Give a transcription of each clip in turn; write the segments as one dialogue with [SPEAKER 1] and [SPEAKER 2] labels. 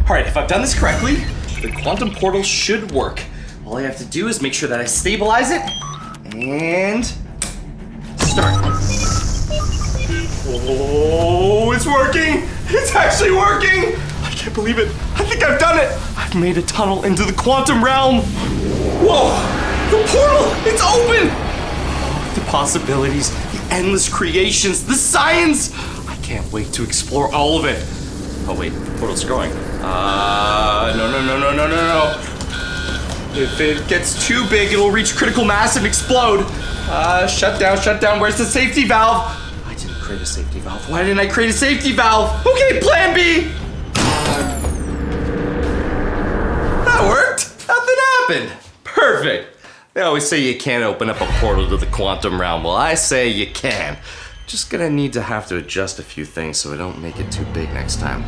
[SPEAKER 1] All right, if I've done this correctly, the quantum portal should work. All I have to do is make sure that I stabilize it and start. Oh, it's working! It's actually working! I can't believe it. I think I've done it. I've made a tunnel into the quantum realm. Whoa, the portal, it's open! The possibilities, the endless creations, the science. I can't wait to explore all of it. Oh wait, the portal's growing. No. If it gets too big, it'll reach critical mass and explode. Shut down. Where's the safety valve? I didn't create a safety valve. Why didn't I create a safety valve? Okay, plan B. That worked. Nothing happened. Perfect. They always say you can't open up a portal to the quantum realm. Well, I say you can. Just gonna need to have to adjust a few things so I don't make it too big next time.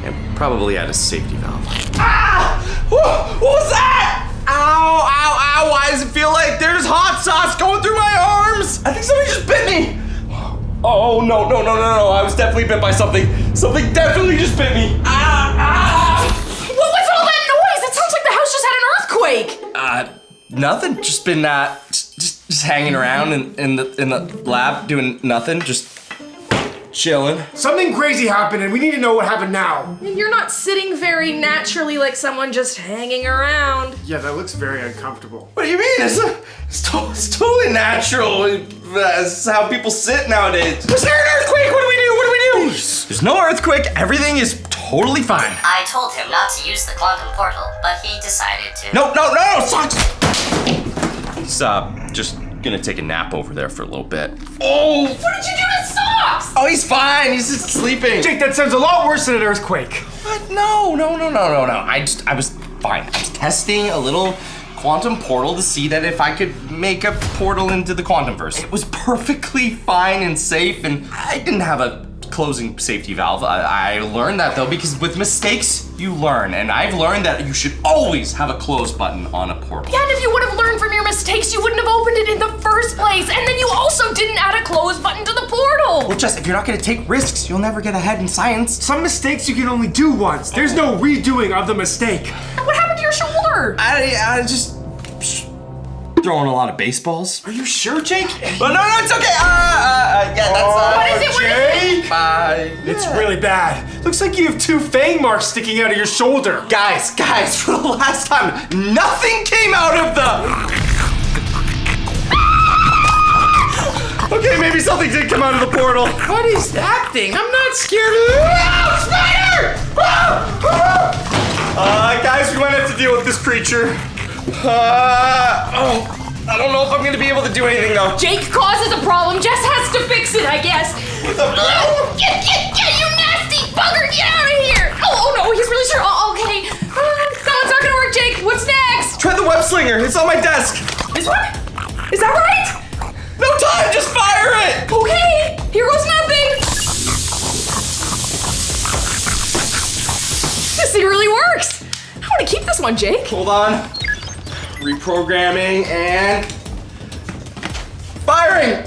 [SPEAKER 1] And probably add a safety valve. Ah! What was that? Ow. Why does it feel like there's hot sauce going through my arms? I think somebody just bit me. Oh, no. I was definitely bit by something. Something definitely just bit me.
[SPEAKER 2] What was all that noise? It sounds like the house just had an earthquake.
[SPEAKER 1] Nothing. Just been just hanging around in the lab doing nothing. Just chilling.
[SPEAKER 3] Something crazy happened and we need to know what happened now.
[SPEAKER 2] You're not sitting very naturally like someone just hanging around.
[SPEAKER 3] Yeah, that looks very uncomfortable.
[SPEAKER 1] What do you mean? It's totally natural. That's how people sit nowadays. Was there an earthquake? What do we do? There's no earthquake. Everything is totally fine.
[SPEAKER 4] I told him not to use the quantum portal, but he decided to.
[SPEAKER 1] No, socks! He's just gonna take a nap over there for a little bit. Oh!
[SPEAKER 2] What did you do to Socks?
[SPEAKER 1] Oh, he's fine. He's just sleeping.
[SPEAKER 3] Jake, that sounds a lot worse than an earthquake.
[SPEAKER 1] What? No. I was fine. I was testing a little quantum portal to see that if I could make a portal into the quantumverse. It was perfectly fine and safe, and I didn't have a closing safety valve. I learned that though, because with mistakes, you learn. And I've learned that you should always have a close button on a portal.
[SPEAKER 2] Yeah, and if you would have learned from your mistakes, you wouldn't have opened it in the first place. And then you also didn't add a close button to the portal.
[SPEAKER 1] Well, Jess, if you're not gonna take risks, you'll never get ahead in science.
[SPEAKER 3] Some mistakes you can only do once. There's no redoing of the mistake.
[SPEAKER 2] And what happened to your shoulder?
[SPEAKER 1] I just throwing a lot of baseballs.
[SPEAKER 3] Are you sure, Jake?
[SPEAKER 1] But no, it's okay. Yeah, that's
[SPEAKER 2] What is it?
[SPEAKER 3] Jake! It's really bad. Looks like you have 2 fang marks sticking out of your shoulder.
[SPEAKER 1] Guys, for the last time, nothing came out of the... Okay, maybe something did come out of the portal.
[SPEAKER 3] What is that thing? I'm not scared of
[SPEAKER 1] Spider! Guys, we might have to deal with this creature. I don't know if I'm gonna be able to do anything though.
[SPEAKER 2] Jake causes a problem. Jess has to fix it, I guess. Get, you nasty bugger! Get out of here! Oh no, he's really sure. Oh, okay. No, it's not gonna work, Jake. What's next?
[SPEAKER 1] Try the web slinger. It's on my desk.
[SPEAKER 2] This one? Is that right?
[SPEAKER 1] No time. Just fire it.
[SPEAKER 2] Okay. Here goes nothing. This thing really works. I want to keep this one, Jake.
[SPEAKER 1] Hold on. Reprogramming and firing.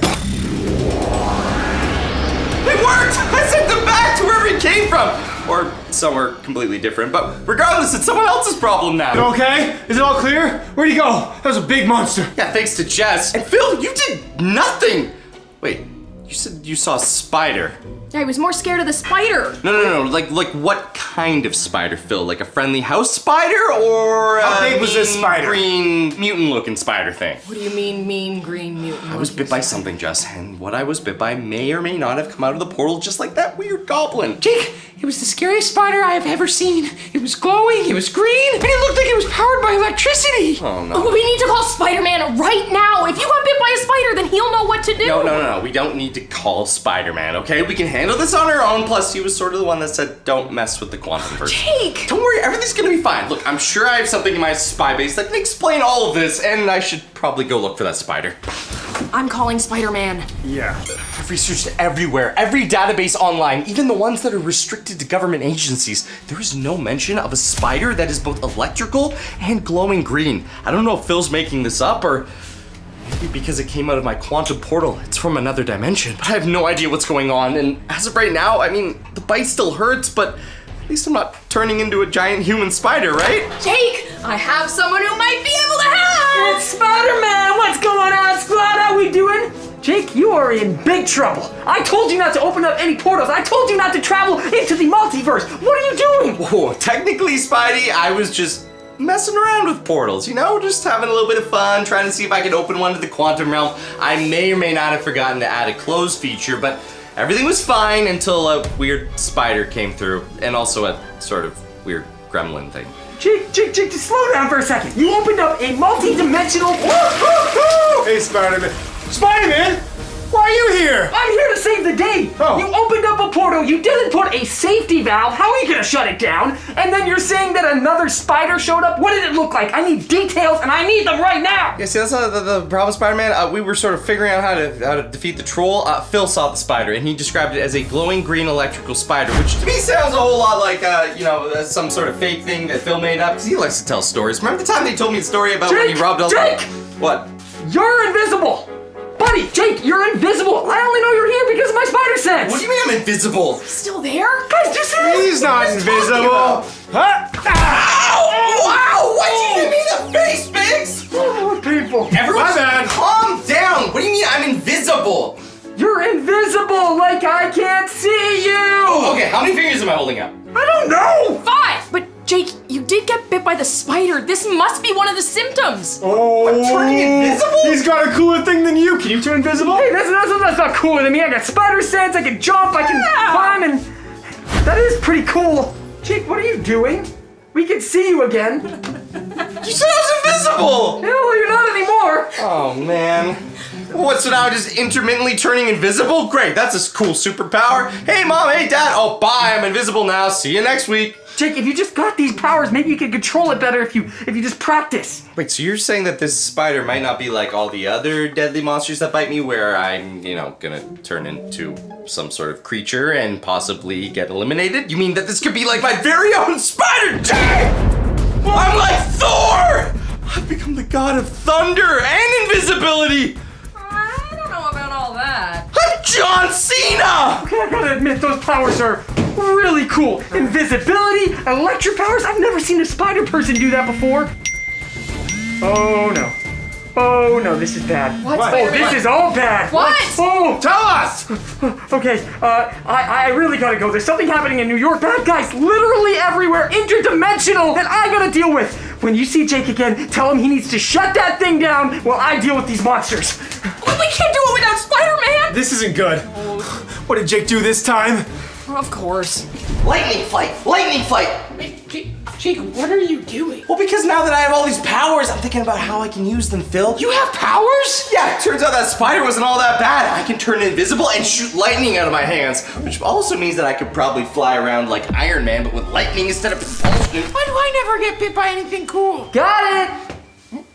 [SPEAKER 1] It worked! I sent them back to wherever it came from. Or somewhere completely different, but regardless, it's someone else's problem now.
[SPEAKER 3] You okay? Is it all clear? Where'd he go? That was a big monster.
[SPEAKER 1] Yeah, thanks to Jess. And Phil, you did nothing. Wait, you said you saw a spider.
[SPEAKER 2] I was more scared of the spider.
[SPEAKER 1] No. Like what kind of spider, Phil? Like a friendly house spider or
[SPEAKER 3] How big was this spider?
[SPEAKER 1] Green mutant-looking spider thing?
[SPEAKER 2] What do you mean, mean green mutant?
[SPEAKER 1] I was bit by something, Jess, and what I was bit by may or may not have come out of the portal just like that weird goblin.
[SPEAKER 5] Jake, it was the scariest spider I have ever seen. It was glowing, it was green, and it looked like it was powered by electricity.
[SPEAKER 1] Oh no.
[SPEAKER 2] We need to call Spider-Man right now. If you got bit by a spider, then he'll know what to do.
[SPEAKER 1] No. We don't need to call Spider-Man, okay? We can handle this on our own. Plus, he was sort of the one that said, don't mess with the quantumverse.
[SPEAKER 2] Jake!
[SPEAKER 1] Don't worry, everything's gonna be fine. Look, I'm sure I have something in my spy base that can explain all of this, and I should probably go look for that spider.
[SPEAKER 2] I'm calling Spider-Man.
[SPEAKER 3] Yeah.
[SPEAKER 1] I've researched everywhere, every database online, even the ones that are restricted to government agencies. There is no mention of a spider that is both electrical and glowing green. I don't know if Phil's making this up or maybe because it came out of my quantum portal. It's from another dimension, but I have no idea what's going on. And as of right now, I mean, the bite still hurts, but At least I'm not turning into a giant human spider, right?
[SPEAKER 2] Jake, I have someone who might be able to help!
[SPEAKER 5] It's Spider-Man! What's going on, squad? How we doing? Jake, you are in big trouble. I told you not to open up any portals. I told you not to travel into the multiverse. What are you doing?
[SPEAKER 1] Whoa, technically, Spidey, I was just messing around with portals, you know? Just having a little bit of fun, trying to see if I could open one to the quantum realm. I may or may not have forgotten to add a close feature, but everything was fine until a weird spider came through, and also a sort of weird gremlin thing.
[SPEAKER 5] Jake, just slow down for a second. You opened up a multi-dimensional...
[SPEAKER 3] Hey, Spider-Man. Spider-Man! Why are you here?
[SPEAKER 5] I'm here to save the day.
[SPEAKER 3] Oh.
[SPEAKER 5] You opened up a portal, you didn't put a safety valve. How are you gonna shut it down? And then you're saying that another spider showed up? What did it look like? I need details, and I need them right now.
[SPEAKER 1] Yeah, see, that's the problem, Spider-Man. We were sort of figuring out how to defeat the troll. Phil saw the spider, and he described it as a glowing green electrical spider, which to me sounds a whole lot like, some sort of fake thing that Phil made up, because he likes to tell stories. Remember the time they told me the story about when he robbed all
[SPEAKER 5] Jake!
[SPEAKER 1] What?
[SPEAKER 5] You're invisible. Buddy, Jake, you're invisible. I only know you're here because of my spider sense.
[SPEAKER 1] What do you mean I'm invisible?
[SPEAKER 2] Still there?
[SPEAKER 5] Guys, do you see this?
[SPEAKER 3] He's not invisible. Huh?
[SPEAKER 1] Ow! Wow! Why'd you hit me in the face, Biggs?
[SPEAKER 5] Oh, painful.
[SPEAKER 1] Everyone,
[SPEAKER 3] My bad.
[SPEAKER 1] calm down. What do you mean I'm invisible?
[SPEAKER 5] You're invisible, like I can't see you.
[SPEAKER 1] Okay, how many fingers am I holding up?
[SPEAKER 5] I don't know.
[SPEAKER 2] 5! But Jake, you did get bit by the spider. This must be one of the symptoms.
[SPEAKER 3] Oh,
[SPEAKER 1] I'm turning invisible?
[SPEAKER 3] He's got a cooler thing than you. Can you turn invisible?
[SPEAKER 5] Hey, that's not cooler than me. I got spider sense, I can jump, I can climb, and that is pretty cool. Jake, what are you doing? We can see you again.
[SPEAKER 1] You said I was invisible!
[SPEAKER 5] Yeah, well, you're not anymore.
[SPEAKER 1] Oh, man. What, so now I'm just intermittently turning invisible? Great, that's a cool superpower. Hey, Mom, hey, Dad. Oh, bye, I'm invisible now. See you next week.
[SPEAKER 5] Jake, if you just got these powers, maybe you could control it better if you just practice.
[SPEAKER 1] Wait, so you're saying that this spider might not be like all the other deadly monsters that bite me, where I'm, gonna turn into some sort of creature and possibly get eliminated? You mean that this could be like my very own spider? I'm like Thor! I've become the god of thunder and invisibility!
[SPEAKER 2] I don't know about all that.
[SPEAKER 1] I'm John Cena!
[SPEAKER 5] Okay, I gotta admit, those powers are really cool. Invisibility, electric powers. I've never seen a spider person do that before. Oh no. Oh no, this is bad.
[SPEAKER 2] What?
[SPEAKER 5] Oh, this is all bad.
[SPEAKER 2] What?
[SPEAKER 5] Oh,
[SPEAKER 3] Tell us!
[SPEAKER 5] okay. I really gotta go. There's something happening in New York. Bad guys literally everywhere, interdimensional, that I gotta deal with. When you see Jake again, tell him he needs to shut that thing down while I deal with these monsters.
[SPEAKER 2] Well, we can't do it without Spider-Man!
[SPEAKER 3] This isn't good. What did Jake do this time?
[SPEAKER 2] Of course.
[SPEAKER 1] Lightning flight! Lightning flight!
[SPEAKER 5] Jake, what are you doing?
[SPEAKER 1] Well, because now that I have all these powers, I'm thinking about how I can use them, Phil.
[SPEAKER 5] You have powers?
[SPEAKER 1] Yeah, it turns out that spider wasn't all that bad. I can turn invisible and shoot lightning out of my hands, which also means that I could probably fly around like Iron Man, but with lightning instead of propulsion.
[SPEAKER 5] Why do I never get bit by anything cool? Got it!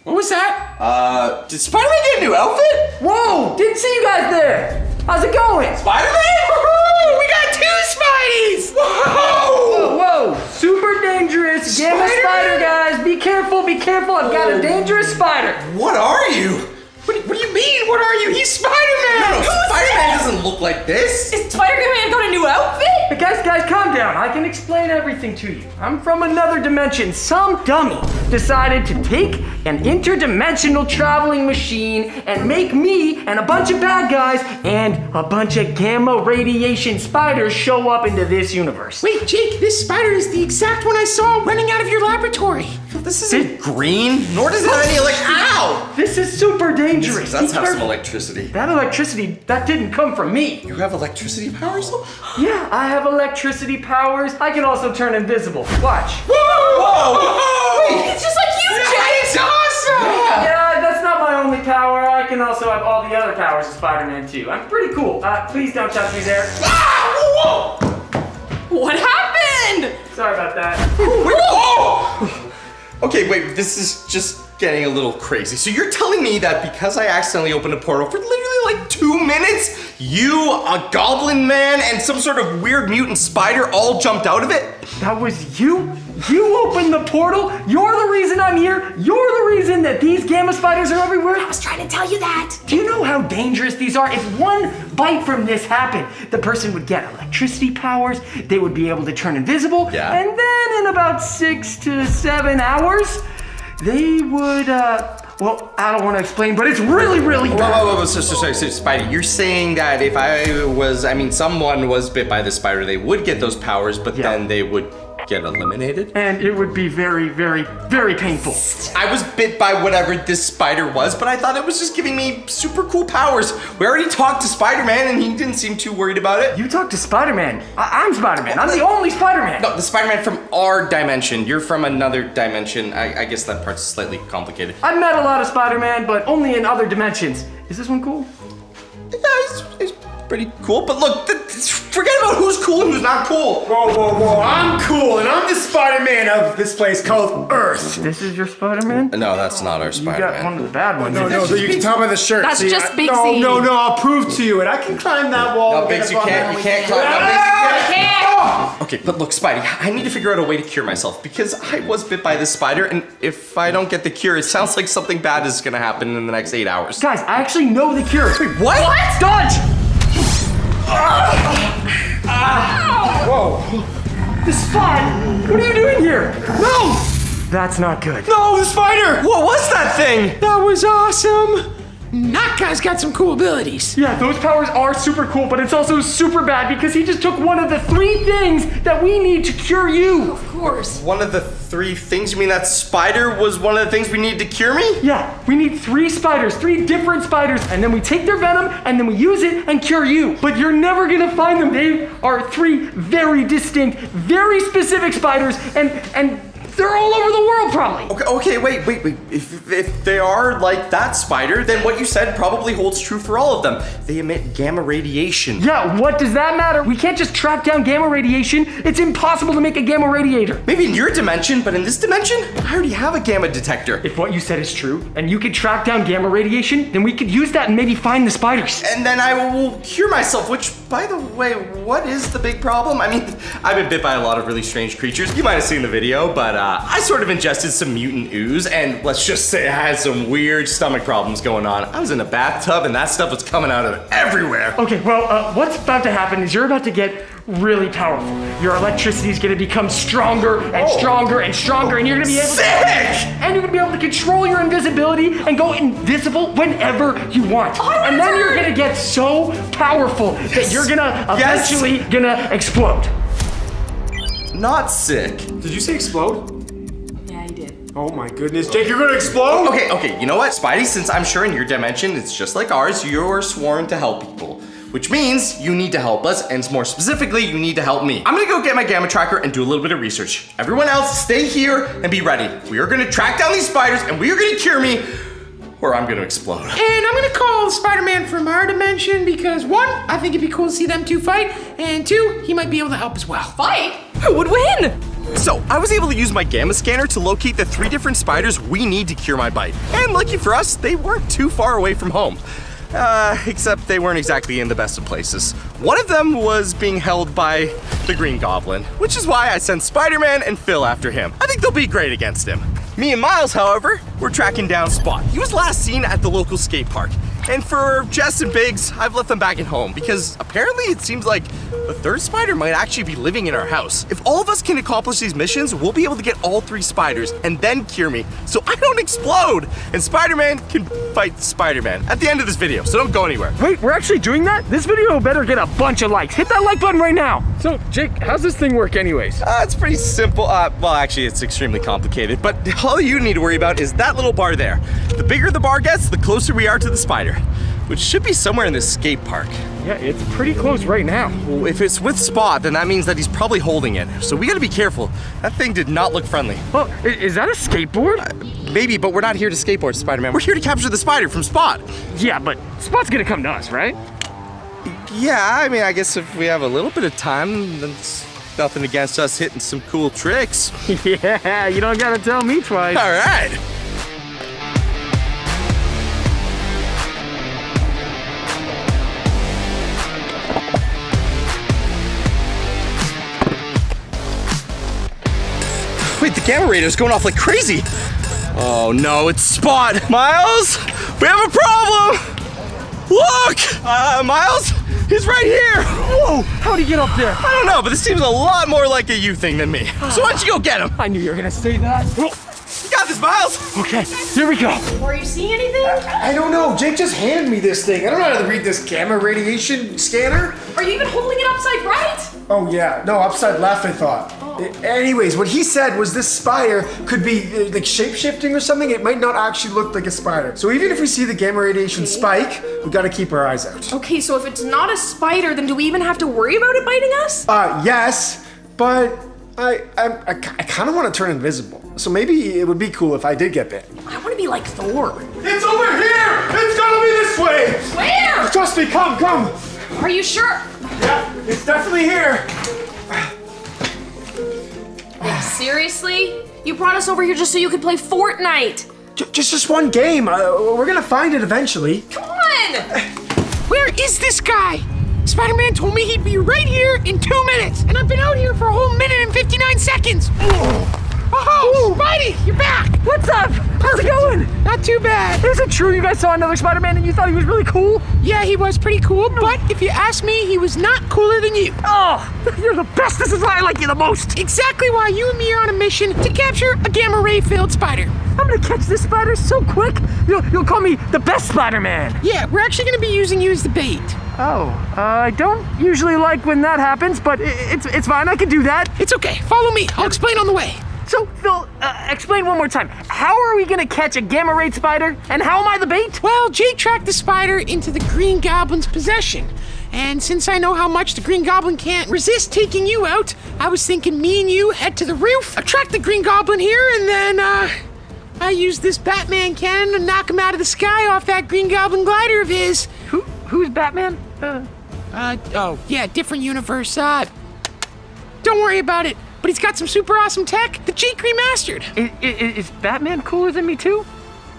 [SPEAKER 5] What was that?
[SPEAKER 1] Did Spider-Man get a new outfit?
[SPEAKER 5] Whoa! Didn't see you guys there! How's it going?
[SPEAKER 1] Spider-Man?
[SPEAKER 5] Woohoo! We got 2 Spideys!
[SPEAKER 1] Whoa!
[SPEAKER 5] Whoa! Super dangerous! Gamma spider, guys! Be careful, be careful! I've got a dangerous spider!
[SPEAKER 1] What are you?
[SPEAKER 5] What do you mean? What are you? He's Spider-Man!
[SPEAKER 1] No, Spider-Man doesn't look like this.
[SPEAKER 2] Is Spider-Man got a new outfit?
[SPEAKER 5] Hey, guys, calm down. I can explain everything to you. I'm from another dimension. Some dummy decided to take an interdimensional traveling machine and make me and a bunch of bad guys and a bunch of gamma radiation spiders show up into this universe.
[SPEAKER 6] Wait, Jake, this spider is the exact one I saw running out of your laboratory.
[SPEAKER 1] This isn't green, nor does it have any Ow!
[SPEAKER 5] This is super dangerous.
[SPEAKER 1] That's
[SPEAKER 5] Be
[SPEAKER 1] have some
[SPEAKER 5] careful.
[SPEAKER 1] electricity.
[SPEAKER 5] That electricity, that didn't come from me.
[SPEAKER 1] You have electricity powers?
[SPEAKER 5] Yeah, I have electricity powers. I can also turn invisible. Watch.
[SPEAKER 1] Whoa!
[SPEAKER 2] It's just like you, Jake!
[SPEAKER 6] It's awesome!
[SPEAKER 5] Yeah, that's not my only power. I can also have all the other powers of Spider-Man too. I'm pretty cool. Please don't touch me there.
[SPEAKER 1] Ah! Whoa!
[SPEAKER 2] What happened?
[SPEAKER 5] Sorry about that.
[SPEAKER 1] Okay, wait, this is just getting a little crazy. So you're telling me that because I accidentally opened a portal for literally like 2 minutes, you, a goblin man, and some sort of weird mutant spider all jumped out of it?
[SPEAKER 5] That was you? You opened the portal. You're the reason I'm here. You're the reason that these gamma spiders are everywhere.
[SPEAKER 2] I was trying to tell you that.
[SPEAKER 5] Do you know how dangerous these are? If one bite from this happened, the person would get electricity powers, they would be able to turn invisible,
[SPEAKER 1] Yeah.
[SPEAKER 5] and then in about 6 to 7 hours, they would, well, I don't want to explain, but it's really, really bad.
[SPEAKER 1] Whoa, so, Spidey, you're saying that if someone was bit by the spider, they would get those powers, but then they would get eliminated?
[SPEAKER 5] And it would be very, very, very painful.
[SPEAKER 1] I was bit by whatever this spider was, but I thought it was just giving me super cool powers. We already talked to Spider-Man and he didn't seem too worried about it.
[SPEAKER 5] You talked to Spider-Man. I'm Spider-Man. I'm the only Spider-Man.
[SPEAKER 1] No, the Spider-Man from our dimension. You're from another dimension. I guess that part's slightly complicated.
[SPEAKER 5] I've met a lot of Spider-Man, but only in other dimensions. Is this one cool?
[SPEAKER 1] Yeah, it's pretty cool, but look, forget about who's cool and who's not cool.
[SPEAKER 3] Whoa. I'm cool, and I'm the Spider-Man of this place called Earth.
[SPEAKER 5] This is your Spider-Man?
[SPEAKER 1] No, that's not our
[SPEAKER 5] You
[SPEAKER 1] Spider-Man.
[SPEAKER 5] got one of the bad ones.
[SPEAKER 3] No, you can tell by the shirt.
[SPEAKER 2] That's just Big
[SPEAKER 3] No,
[SPEAKER 2] C.
[SPEAKER 3] no, I'll prove to you, and I can climb that wall.
[SPEAKER 1] No, Biggs, you can't climb that. Biggs, you can't. Okay, but look, Spidey, I need to figure out a way to cure myself because I was bit by this spider, and if I don't get the cure, it sounds like something bad is gonna happen in the next 8 hours.
[SPEAKER 5] Guys, I actually know the cure.
[SPEAKER 1] Wait, what?
[SPEAKER 5] Dodge!
[SPEAKER 3] Whoa.
[SPEAKER 5] The Spot! What are you doing here? No! That's not good.
[SPEAKER 3] No, the spider!
[SPEAKER 1] What was that thing?
[SPEAKER 6] That was awesome. That guy's got some cool abilities.
[SPEAKER 5] Yeah, those powers are super cool, but it's also super bad because he just took one of the 3 things that we need to cure you.
[SPEAKER 2] Of course.
[SPEAKER 1] One of the 3 things? You mean that spider was one of the things we need to cure me?
[SPEAKER 5] Yeah, we need 3 spiders, 3 different spiders, and then we take their venom and then we use it and cure you. But you're never gonna find them. They are 3 very distinct, very specific spiders, and they're all over the world, probably.
[SPEAKER 1] Okay, wait. If they are like that spider, then what you said probably holds true for all of them. They emit gamma radiation.
[SPEAKER 5] Yeah, what does that matter? We can't just track down gamma radiation. It's impossible to make a gamma radiator.
[SPEAKER 1] Maybe in your dimension, but in this dimension, I already have a gamma detector.
[SPEAKER 5] If what you said is true, and you could track down gamma radiation, then we could use that and maybe find the spiders.
[SPEAKER 1] And then I will cure myself, which, by the way, what is the big problem? I mean, I've been bit by a lot of really strange creatures. You might have seen the video, but I sort of ingested some mutant ooze, and let's just say I had some weird stomach problems going on. I was in a bathtub, and that stuff was coming out of everywhere.
[SPEAKER 5] Okay, well, what's about to happen is you're about to get really powerful. Your electricity is gonna become stronger and stronger and stronger, and you're gonna be able
[SPEAKER 1] Sick!
[SPEAKER 5] and you're gonna be able to control your invisibility and go invisible whenever you want. And then you're gonna get so powerful that you're gonna eventually gonna explode.
[SPEAKER 1] Not sick.
[SPEAKER 3] Did you say explode?
[SPEAKER 2] Yeah, he did.
[SPEAKER 3] Oh my goodness, Jake, you're gonna explode?
[SPEAKER 1] Okay, you know what, Spidey, since I'm sure in your dimension it's just like ours, you're sworn to help people. Which means you need to help us, and more specifically, you need to help me. I'm gonna go get my gamma tracker and do a little bit of research. Everyone else, stay here and be ready. We are gonna track down these spiders and we are gonna cure me, or I'm gonna explode.
[SPEAKER 6] And I'm gonna call Spider-Man from our dimension because 1, I think it'd be cool to see them 2 fight, and 2, he might be able to help as well.
[SPEAKER 2] Fight? Who would win?
[SPEAKER 1] So, I was able to use my gamma scanner to locate the 3 different spiders we need to cure my bite. And lucky for us, they weren't too far away from home. Except they weren't exactly in the best of places. One of them was being held by the Green Goblin, which is why I sent Spider-Man and Phil after him. I think they'll be great against him. Me and Miles, however, we're tracking down Spot. He was last seen at the local skate park. And for Jess and Biggs, I've left them back at home because apparently it seems like the 3rd spider might actually be living in our house. If all of us can accomplish these missions, we'll be able to get all 3 spiders and then cure me so I don't explode. And Spider-Man can fight Spider-Man at the end of this video, so don't go anywhere.
[SPEAKER 5] Wait, we're actually doing that? This video better get a bunch of likes. Hit that like button right now. So, Jake, how's this thing work anyways?
[SPEAKER 1] It's pretty simple. Well, actually, it's extremely complicated, but all you need to worry about is that little bar there. The bigger the bar gets, the closer we are to the spider, which should be somewhere in this skate park.
[SPEAKER 5] Yeah, it's pretty close right now.
[SPEAKER 1] Well, if it's with Spot, then that means that he's probably holding it. So we gotta be careful. That thing did not look friendly.
[SPEAKER 5] Well, is that a skateboard?
[SPEAKER 1] Maybe, but we're not here to skateboard, Spider-Man. We're here to capture the spider from Spot.
[SPEAKER 5] Yeah, but Spot's gonna come to us, right?
[SPEAKER 1] Yeah, I mean, I guess if we have a little bit of time, then it's nothing against us hitting some cool tricks.
[SPEAKER 5] Yeah, you don't gotta tell me twice.
[SPEAKER 1] All right. Wait, the gamma radar's going off like crazy. Oh no, it's Spot. Miles, we have a problem. Look, Miles, he's right here.
[SPEAKER 5] Whoa, how'd he get up there?
[SPEAKER 1] I don't know, but this seems a lot more like a you thing than me. So why don't you go get him?
[SPEAKER 5] I knew you were gonna say that.
[SPEAKER 1] You got this, Miles.
[SPEAKER 5] Okay, here we go.
[SPEAKER 2] Are you seeing anything?
[SPEAKER 3] I don't know. Jake just handed me this thing. I don't know how to read this gamma radiation scanner.
[SPEAKER 2] Are you even holding it upside right?
[SPEAKER 3] Oh yeah, no, upside left I thought. Anyways, what he said was this spider could be like shape-shifting or something. It might not actually look like a spider. So even if we see the gamma radiation spike, we gotta keep our eyes out.
[SPEAKER 2] Okay, so if it's not a spider, then do we even have to worry about it biting us?
[SPEAKER 3] Yes, but I kind of want to turn invisible. So maybe it would be cool if I did get bit.
[SPEAKER 2] I want to be like Thor.
[SPEAKER 3] It's over here! It's gonna be this way!
[SPEAKER 2] Where?
[SPEAKER 3] Trust me, come.
[SPEAKER 2] Are you sure?
[SPEAKER 3] Yeah, it's definitely here.
[SPEAKER 2] Seriously? You brought us over here just so you could play Fortnite.
[SPEAKER 3] Just one game. We're gonna find it eventually.
[SPEAKER 2] Come on!
[SPEAKER 6] Where is this guy? Spider-Man told me he'd be right here in 2 minutes, and I've been out here for a whole minute and 59 seconds. Oh, Spidey, you're back.
[SPEAKER 5] What's up? How's it going?
[SPEAKER 6] Not too bad.
[SPEAKER 5] Is it true you guys saw another Spider-Man and you thought he was really cool?
[SPEAKER 6] Yeah, he was pretty cool, but if you ask me, he was not cooler than you.
[SPEAKER 5] Oh, you're the best. This is why I like you the most.
[SPEAKER 6] Exactly why you and me are on a mission to capture a gamma ray-filled spider.
[SPEAKER 5] I'm gonna catch this spider so quick. You'll call me the best Spider-Man.
[SPEAKER 6] Yeah, we're actually gonna be using you as the bait.
[SPEAKER 5] Oh, I don't usually like when that happens, but it's fine. I can do that.
[SPEAKER 6] It's okay, follow me. I'll explain on the way.
[SPEAKER 5] So, Phil, explain one more time. How are we gonna catch a gamma ray spider, and how am I the bait?
[SPEAKER 6] Well, Jake tracked the spider into the Green Goblin's possession. And since I know how much the Green Goblin can't resist taking you out, I was thinking me and you head to the roof, attract the Green Goblin here, and then, I use this Batman cannon to knock him out of the sky off that Green Goblin glider of his.
[SPEAKER 5] Who's Batman?
[SPEAKER 6] Oh, yeah, different universe. Don't worry about it. But he's got some super awesome tech that Jake remastered.
[SPEAKER 5] Is Batman cooler than me too?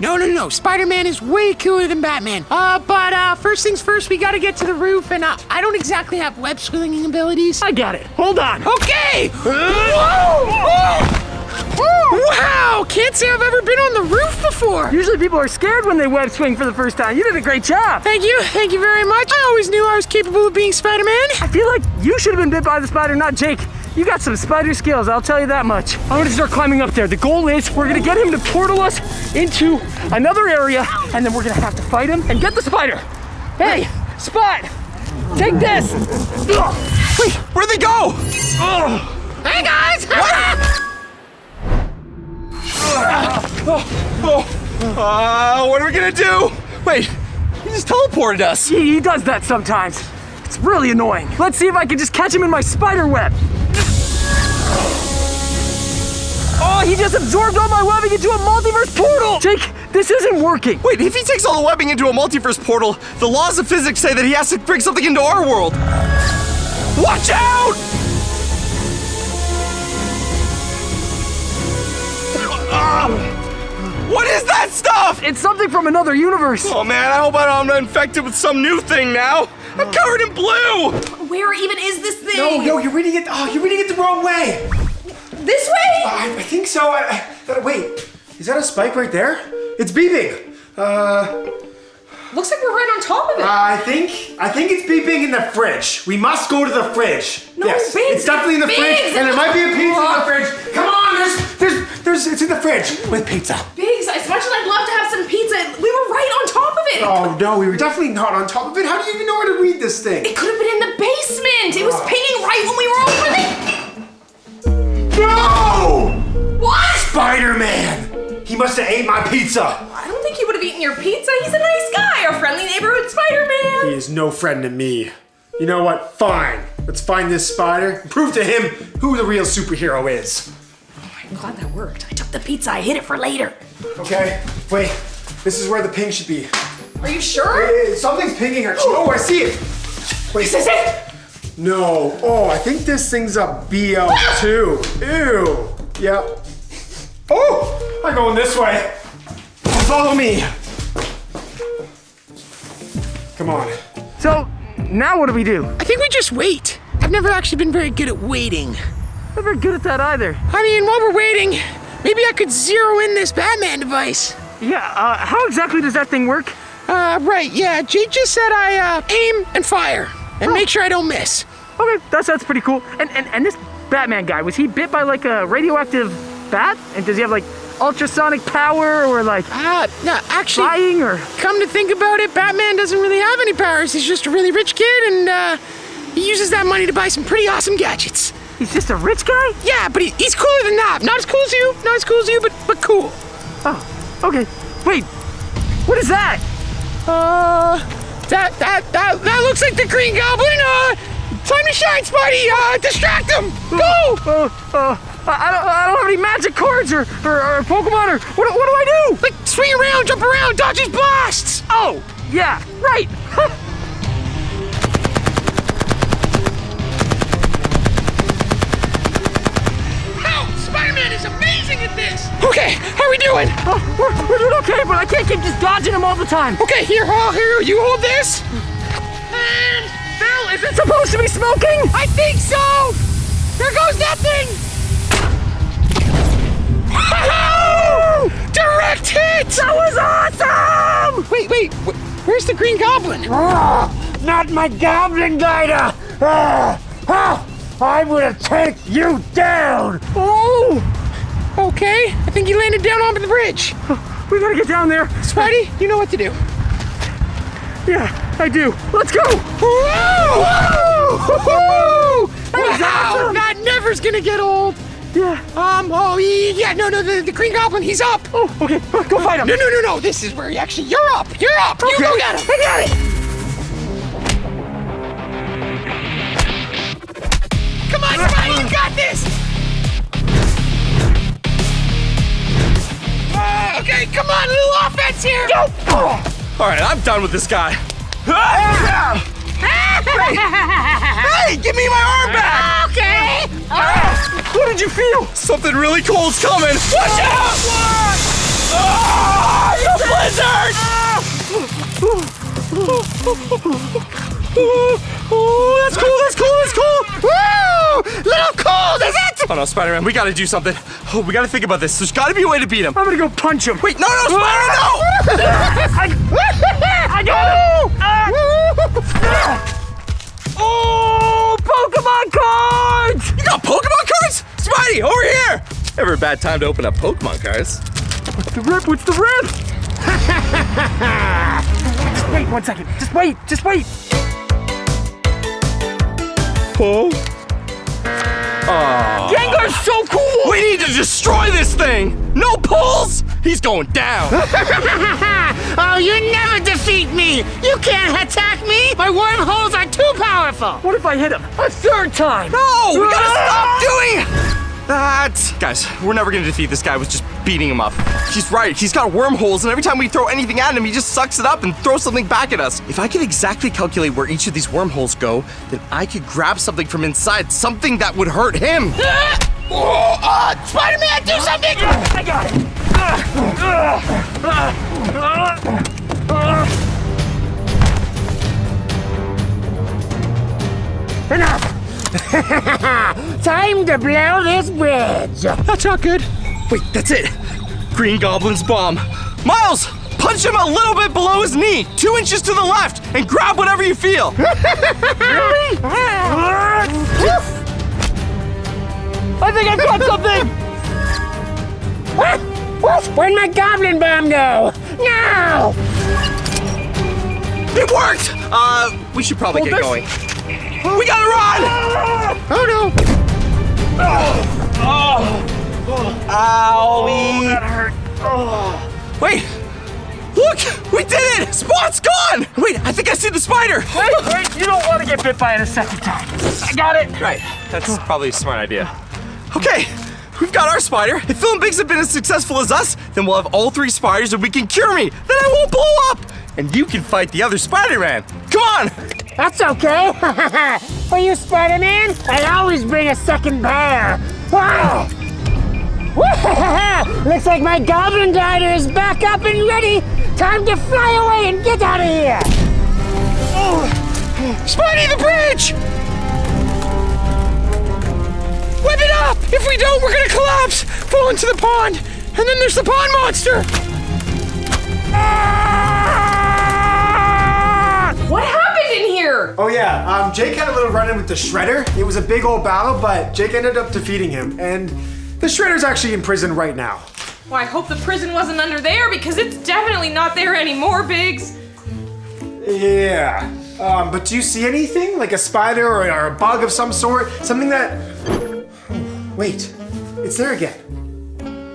[SPEAKER 6] No. Spider-Man is way cooler than Batman. But first things first, we gotta get to the roof, and I don't exactly have web swinging abilities.
[SPEAKER 5] I got it. Hold on.
[SPEAKER 6] Okay! Wow! Can't say I've ever been on the roof before.
[SPEAKER 5] Usually people are scared when they web swing for the first time. You did a great job.
[SPEAKER 6] Thank you very much. I always knew I was capable of being Spider-Man.
[SPEAKER 5] I feel like you should have been bit by the spider, not Jake. You got some spider skills, I'll tell you that much. I'm gonna start climbing up there. The goal is we're gonna get him to portal us into another area, and then we're gonna have to fight him and get the spider. Hey, Spot, take this.
[SPEAKER 1] Wait, where'd they go?
[SPEAKER 6] Hey guys!
[SPEAKER 1] What are we gonna do? Wait, he just teleported us.
[SPEAKER 5] He does that sometimes. It's really annoying. Let's see if I can just catch him in my spider web. Oh, he just absorbed all my webbing into a multiverse portal! Jake, this isn't working.
[SPEAKER 1] Wait, if he takes all the webbing into a multiverse portal, the laws of physics say that he has to bring something into our world. Watch out! What is that stuff?
[SPEAKER 5] It's something from another universe.
[SPEAKER 1] Oh man, I hope I'm not infected with some new thing now. I'm covered in blue.
[SPEAKER 2] Where even is this thing?
[SPEAKER 3] No, you're reading it. Oh, you're reading it the wrong way.
[SPEAKER 2] This way?
[SPEAKER 3] I think so. Wait, is that a spike right there? It's beeping.
[SPEAKER 2] Looks like we're right on top of it.
[SPEAKER 3] I think it's beeping in the fridge. We must go to the fridge.
[SPEAKER 2] No,
[SPEAKER 3] yes,
[SPEAKER 2] Biggs,
[SPEAKER 3] it's definitely in the fridge,
[SPEAKER 2] Biggs.
[SPEAKER 3] and there might be a pizza in the fridge. Come on, it's in the fridge with pizza.
[SPEAKER 2] Biggs, as much as I'd love to have some pizza, we were right on top of it.
[SPEAKER 3] Oh no, we were definitely not on top of it. How do you even know how to read this thing?
[SPEAKER 2] It could have been in the basement. It was pinging right when we were over there.
[SPEAKER 3] No!
[SPEAKER 2] What?
[SPEAKER 3] Spider-Man! He must have ate my pizza.
[SPEAKER 2] I don't think he would have eaten your pizza. He's a nice guy, our friendly neighborhood Spider-Man.
[SPEAKER 3] He is no friend to me. You know what? Fine. Let's find this spider and prove to him who the real superhero is.
[SPEAKER 2] I'm glad that worked. I took the pizza. I hid it for later.
[SPEAKER 3] Okay, wait. This is where the ping should be.
[SPEAKER 2] Are you sure?
[SPEAKER 3] Something's pinging her. Oh, I see it. Wait,
[SPEAKER 2] Is this it?
[SPEAKER 3] No. Oh, I think this thing's a BL2. Ew. Yep. Oh, I'm going this way. Follow me. Come on.
[SPEAKER 5] So, now what do we do?
[SPEAKER 6] I think we just wait. I've never actually been very good at waiting.
[SPEAKER 5] not very good at that either.
[SPEAKER 6] I mean, while we're waiting, maybe I could zero in this Batman device.
[SPEAKER 5] Yeah, how exactly does that thing work?
[SPEAKER 6] Right, yeah, Jake just said I, aim and fire, and make sure I don't miss.
[SPEAKER 5] Okay, that's pretty cool. And this Batman guy, was he bit by like a radioactive bat? And does he have like ultrasonic power or like
[SPEAKER 6] No, actually,
[SPEAKER 5] flying or?
[SPEAKER 6] come to think about it, Batman doesn't really have any powers. He's just a really rich kid, and, he uses that money to buy some pretty awesome gadgets.
[SPEAKER 5] He's just a rich guy?
[SPEAKER 6] Yeah, but he's cooler than that. Not as cool as you, but cool.
[SPEAKER 5] Oh, okay. Wait, what is that?
[SPEAKER 6] That looks like the Green Goblin. Time to shine, Spidey. Distract him. Go.
[SPEAKER 5] I don't have any magic cards or Pokemon or what do I do?
[SPEAKER 6] Like swing around, jump around, dodge his blasts.
[SPEAKER 5] Oh, yeah, right.
[SPEAKER 6] Spider-Man is amazing at this! Okay, how are we doing?
[SPEAKER 5] We're doing okay, but I can't keep just dodging him all the time.
[SPEAKER 6] Okay, here, you hold this. And
[SPEAKER 5] Phil, is it supposed to be smoking?
[SPEAKER 6] I think so! There goes that thing! Direct hit!
[SPEAKER 5] That was awesome!
[SPEAKER 6] Wait, where's the Green Goblin?
[SPEAKER 5] Not my Goblin Glider! I'm gonna take you down!
[SPEAKER 6] Oh! Okay, I think he landed down onto the bridge.
[SPEAKER 5] We gotta get down there.
[SPEAKER 6] Spidey, you know what to do.
[SPEAKER 5] Yeah, I do. Let's go!
[SPEAKER 6] Whoa!
[SPEAKER 5] That was awesome!
[SPEAKER 6] That never's gonna get old.
[SPEAKER 5] Yeah.
[SPEAKER 6] The Green Goblin, he's up.
[SPEAKER 5] Oh, okay, go fight him.
[SPEAKER 6] No, this is where you're up. You're up. You
[SPEAKER 5] Okay.
[SPEAKER 6] go get him.
[SPEAKER 5] I got it.
[SPEAKER 6] Come on, Spidey, you got this. Okay, come on, a little offense here.
[SPEAKER 5] Go!
[SPEAKER 1] All right, I'm done with this guy. Hey, give me my arm back!
[SPEAKER 6] Okay.
[SPEAKER 5] What did you feel?
[SPEAKER 1] Something really cool's coming. Watch out! The blizzard! That's cool!
[SPEAKER 6] Woo! Little cold, is it?
[SPEAKER 1] Oh no, Spider-Man, we gotta do something. Oh, we gotta think about this. There's gotta be a way to beat him.
[SPEAKER 5] I'm gonna go punch him.
[SPEAKER 1] Wait, no, Spider-Man, no!
[SPEAKER 5] I got him! Oh, Pokemon cards!
[SPEAKER 1] You got Pokemon cards? Spidey, over here! Never a bad time to open up Pokemon cards.
[SPEAKER 5] What's the rip? Just wait 1 second. Just wait.
[SPEAKER 1] Oh.
[SPEAKER 5] Gengar's so cool!
[SPEAKER 1] We need to destroy this thing! No pulls! He's going down!
[SPEAKER 6] Oh, you never defeat me! You can't attack me! My wormholes are too powerful!
[SPEAKER 5] What if I hit him a third time?
[SPEAKER 1] No! We gotta stop doing that! Guys, we're never gonna defeat this guy with just beating him up. He's right, he's got wormholes, and every time we throw anything at him, he just sucks it up and throws something back at us. If I could exactly calculate where each of these wormholes go, then I could grab something from inside, something that would hurt him.
[SPEAKER 6] Spider-Man, do something!
[SPEAKER 5] I got it! Enough! Time to blow this bridge!
[SPEAKER 6] That's not good.
[SPEAKER 1] Wait, that's it. Green Goblin's bomb. Miles, punch him a little bit below his knee, 2 inches to the left, and grab whatever you feel.
[SPEAKER 5] Really? I think I've got something!
[SPEAKER 6] Where'd my Goblin bomb go? No!
[SPEAKER 1] It worked! We should probably get going. We gotta run!
[SPEAKER 6] Oh no!
[SPEAKER 1] Owie!
[SPEAKER 5] That hurt.
[SPEAKER 1] Wait! Look! We did it! Spot's gone! Wait, I think I see the spider!
[SPEAKER 5] Wait, you don't want to get bit by it a second time. I got it!
[SPEAKER 1] Right, that's probably a smart idea. Okay, we've got our spider. If Phil and Biggs have been as successful as us, then we'll have all 3 spiders and we can cure me. Then I won't blow up! And you can fight the other Spider-Man. Come on!
[SPEAKER 6] That's okay. For you, Spider-Man, I always bring a second pair. Wow! Looks like my Goblin Glider is back up and ready. Time to fly away and get out of here. Spidey, the bridge! Whip it up! If we don't, we're gonna collapse, fall into the pond, and then there's the pond monster!
[SPEAKER 2] What happened in here?
[SPEAKER 3] Oh yeah, Jake had a little run-in with the Shredder. It was a big old battle, but Jake ended up defeating him, and the Shredder's actually in prison right now.
[SPEAKER 2] Well, I hope the prison wasn't under there because it's definitely not there anymore, Biggs.
[SPEAKER 3] Yeah, but do you see anything? Like a spider or a bug of some sort? Something that... Wait, it's there again.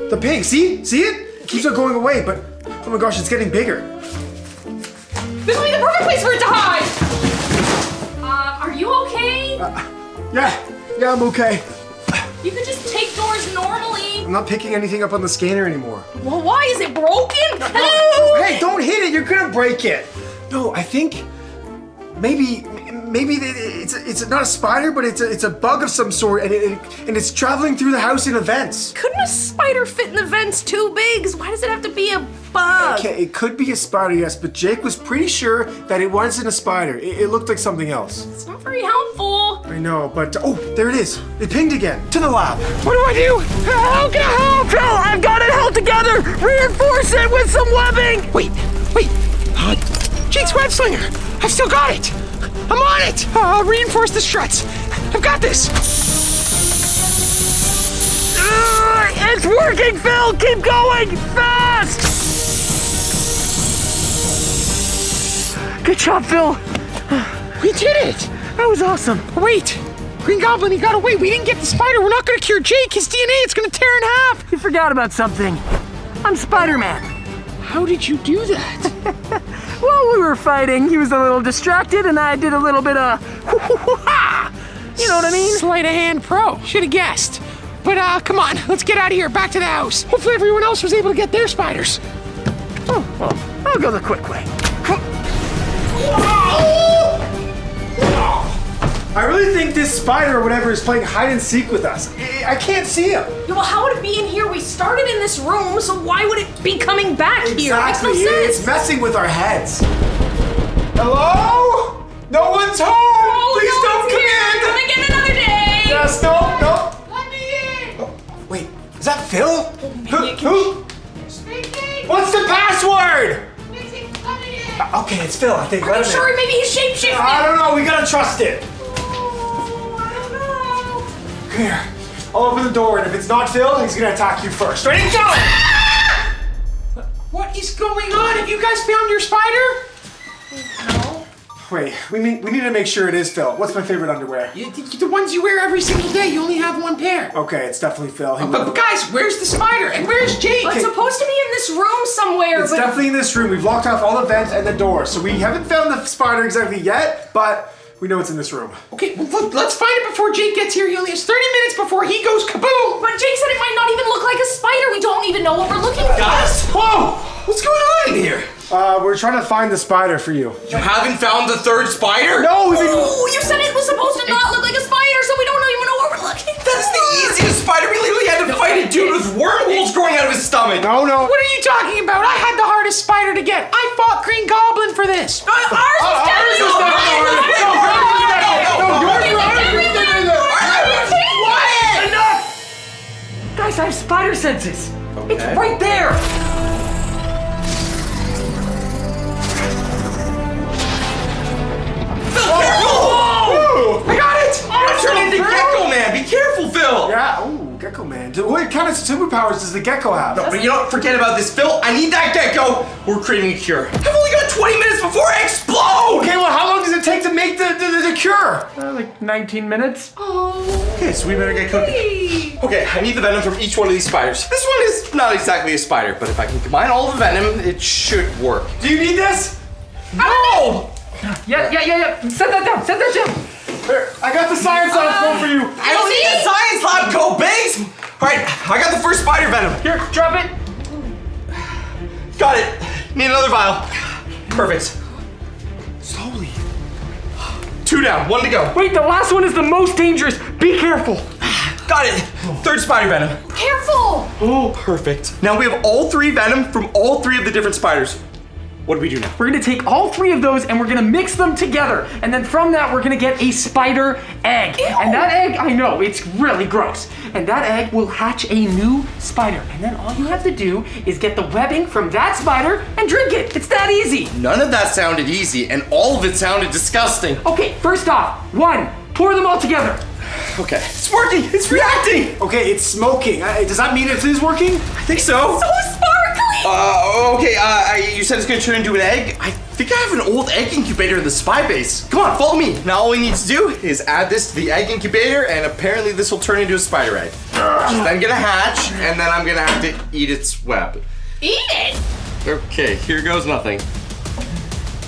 [SPEAKER 3] The pig, see? See it? It keeps on going away, but oh my gosh, it's getting bigger.
[SPEAKER 2] This will be the perfect place for it to hide! Are you okay?
[SPEAKER 3] Yeah, I'm okay.
[SPEAKER 2] You could just take doors normally.
[SPEAKER 3] I'm not picking anything up on the scanner anymore.
[SPEAKER 2] Well, why? Is it broken? Hello?
[SPEAKER 3] Hey, don't hit it, you're gonna break it. No, I think maybe it's not a spider, but it's a bug of some sort, and it's traveling through the house in a vents.
[SPEAKER 2] Couldn't a spider fit in the vents too, Biggs? Why does it have to be a bug?
[SPEAKER 3] Okay, it could be a spider, yes, but Jake was pretty sure that it wasn't a spider. It looked like something else.
[SPEAKER 2] It's not very helpful.
[SPEAKER 3] I know, but oh, there it is. It pinged again. To the lab.
[SPEAKER 6] What do I do? How can I help?
[SPEAKER 5] Phil, I've got it held together! Reinforce it with some webbing!
[SPEAKER 6] Wait. Jake's web slinger. I've still got it. I'm on it. I'll reinforce the struts. I've got this.
[SPEAKER 5] It's working, Phil! Keep going! Fast! Good job, Phil.
[SPEAKER 6] We did it.
[SPEAKER 5] That was awesome.
[SPEAKER 6] Wait. Green Goblin, he got away. We didn't get the spider. We're not going to cure Jake. His DNA, it's going to tear in half.
[SPEAKER 5] You forgot about something. I'm Spider-Man.
[SPEAKER 6] How did you do that?
[SPEAKER 5] While we were fighting, he was a little distracted, and I did a little bit of you know what I mean?
[SPEAKER 6] Sleight of hand pro. Should have guessed. But come on, let's get out of here. Back to the house. Hopefully everyone else was able to get their spiders.
[SPEAKER 5] Oh, well, I'll go the quick way.
[SPEAKER 3] I really think this spider or whatever is playing hide and seek with us. I can't see him.
[SPEAKER 2] Yeah, well, how would it be in here? We started in this room, so why would it be coming back here?
[SPEAKER 3] Exactly.
[SPEAKER 2] It makes no sense.
[SPEAKER 3] It's messing with our heads. Hello? No one's home. Please don't come in.
[SPEAKER 2] Come again another day.
[SPEAKER 3] Yes, no.
[SPEAKER 6] Let me in.
[SPEAKER 3] Oh, wait, is that Phil?
[SPEAKER 2] maybe
[SPEAKER 3] Who?
[SPEAKER 6] Speaking.
[SPEAKER 3] What's the password?
[SPEAKER 6] Speaking. Let me in.
[SPEAKER 3] Okay, it's Phil. I think.
[SPEAKER 2] Are you sure? Maybe he's shapeshifting.
[SPEAKER 3] I don't know. We gotta trust it. Here, I'll open the door, and if it's not Phil, he's gonna attack you first. Ready, go!
[SPEAKER 6] What is going on? Have you guys found your spider?
[SPEAKER 2] No.
[SPEAKER 3] Wait, we need to make sure it is Phil. What's my favorite underwear?
[SPEAKER 6] The ones you wear every single day. You only have one pair.
[SPEAKER 3] Okay, it's definitely Phil.
[SPEAKER 6] But guys, where's the spider? And where's Jake?
[SPEAKER 2] It's supposed to be in this room somewhere,
[SPEAKER 3] It's
[SPEAKER 2] but
[SPEAKER 3] definitely in this room. We've locked off all the vents and the doors, so we haven't found the spider exactly yet, but we know it's in this room.
[SPEAKER 6] Okay, well, let's find it before Jake gets here. He only has 30 minutes before he goes kaboom.
[SPEAKER 2] But Jake said it might not even look like a spider. We don't even know what we're looking for.
[SPEAKER 1] Guys, whoa! What's going on in here?
[SPEAKER 3] We're trying to find the spider for you.
[SPEAKER 1] You haven't found the third spider?
[SPEAKER 3] No,
[SPEAKER 2] Oh, you said it was supposed to not look like a spider, so we don't even know what we're looking for.
[SPEAKER 1] That's the easiest spider. We literally had to fight a dude with wormholes growing out of his stomach.
[SPEAKER 3] No.
[SPEAKER 6] What are you talking about? I had the hardest spider to get. I fought Green Goblin for this.
[SPEAKER 2] Ours was definitely
[SPEAKER 5] Guys, I have spider senses. It's right there.
[SPEAKER 3] I got it!
[SPEAKER 1] Turn into Gecko Man. Be careful, Phil.
[SPEAKER 3] Yeah, ooh, Gecko Man. What kind of superpowers does the gecko have?
[SPEAKER 1] No, but you don't forget about this, Phil. I need that gecko. We're creating a cure. I've only got 20 minutes before I explode.
[SPEAKER 3] Okay, well, how long does it take to make the cure?
[SPEAKER 5] Like 19 minutes.
[SPEAKER 1] Okay, so we better get cooking. Okay, I need the venom from each one of these spiders. This one is not exactly a spider, but if I can combine all the venom, it should work.
[SPEAKER 3] Do you need this?
[SPEAKER 1] No!
[SPEAKER 5] Yeah. Set that down.
[SPEAKER 3] Here, I got the science lab for you.
[SPEAKER 1] I don't need the science lab coat, Biggs! Alright, I got the first spider venom.
[SPEAKER 5] Here, drop it.
[SPEAKER 1] Got it. Need another vial. Perfect.
[SPEAKER 3] Slowly.
[SPEAKER 1] 2 down, 1 to go.
[SPEAKER 5] Wait, the last one is the most dangerous. Be careful.
[SPEAKER 1] Got it. Third spider venom.
[SPEAKER 2] Careful!
[SPEAKER 1] Oh, perfect. Now we have all 3 venom from all 3 of the different spiders. What do we do now?
[SPEAKER 5] We're gonna take all 3 of those and we're gonna mix them together. And then from that, we're gonna get a spider egg. Ew. And that egg, I know, it's really gross. And that egg will hatch a new spider. And then all you have to do is get the webbing from that spider and drink it. It's that easy.
[SPEAKER 1] None of that sounded easy, and all of it sounded disgusting.
[SPEAKER 5] Okay, first off, 1, pour them all together.
[SPEAKER 1] Okay, it's working, it's reacting.
[SPEAKER 3] Okay, it's smoking. Does that mean it is working?
[SPEAKER 1] I think so.
[SPEAKER 2] So sparkly!
[SPEAKER 1] Okay, you said it's gonna turn into an egg? I think I have an old egg incubator in the spy base. Come on, follow me. Now all we need to do is add this to the egg incubator, and apparently this will turn into a spider egg. Which is then gonna hatch, and then I'm gonna have to eat its web.
[SPEAKER 2] Eat it!
[SPEAKER 1] Okay, here goes nothing.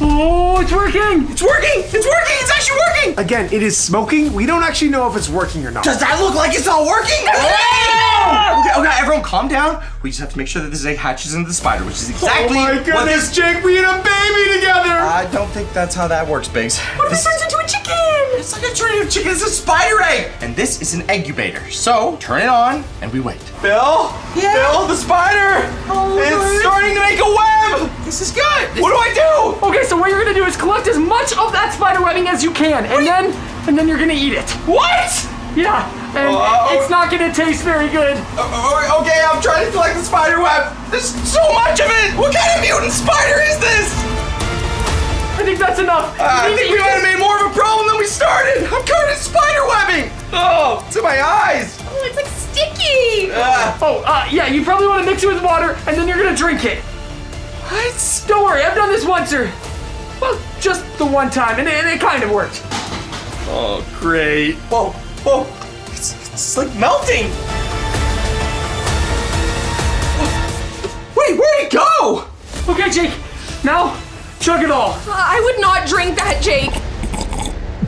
[SPEAKER 5] Oh, it's working!
[SPEAKER 1] It's working! It's working! It's actually working!
[SPEAKER 3] Again, it is smoking. We don't actually know if it's working or not.
[SPEAKER 1] Does that look like it's not working? Okay, everyone calm down. We just have to make sure that this egg hatches into the spider, which is exactly
[SPEAKER 3] Oh my
[SPEAKER 1] what
[SPEAKER 3] goodness,
[SPEAKER 1] this...
[SPEAKER 3] Jake, we and a baby together!
[SPEAKER 1] I don't think that's how that works, Biggs.
[SPEAKER 2] What if it turns into a chicken?
[SPEAKER 1] It's like a turn into a chicken, it's a spider egg! And this is an incubator. So, turn it on, and we wait. Bill?
[SPEAKER 2] Yeah?
[SPEAKER 1] Bill, the spider! It's starting to make a web! This is good! What do I do?
[SPEAKER 5] Okay, so what you're gonna do is collect as much of that spider webbing as you can, and then you're gonna eat it.
[SPEAKER 1] What?
[SPEAKER 5] Yeah, and it's not gonna taste very good.
[SPEAKER 1] Okay, I'm trying to collect the spider web. There's so much of it! What kind of mutant spider is this?
[SPEAKER 5] I think that's enough.
[SPEAKER 1] I think we might have made more of a problem than we started. I'm covered in spider webbing. Oh, it's in my eyes.
[SPEAKER 2] Oh, it's like sticky!
[SPEAKER 5] Yeah, you probably wanna mix it with water, and then you're gonna drink it.
[SPEAKER 1] What?
[SPEAKER 5] Don't worry, I've done this once, or, well, just the one time, and it kind of worked.
[SPEAKER 1] Oh, great. Whoa, whoa. It's like melting. Wait, where'd it go?
[SPEAKER 5] Okay, Jake, now chug it all.
[SPEAKER 2] I would not drink that, Jake.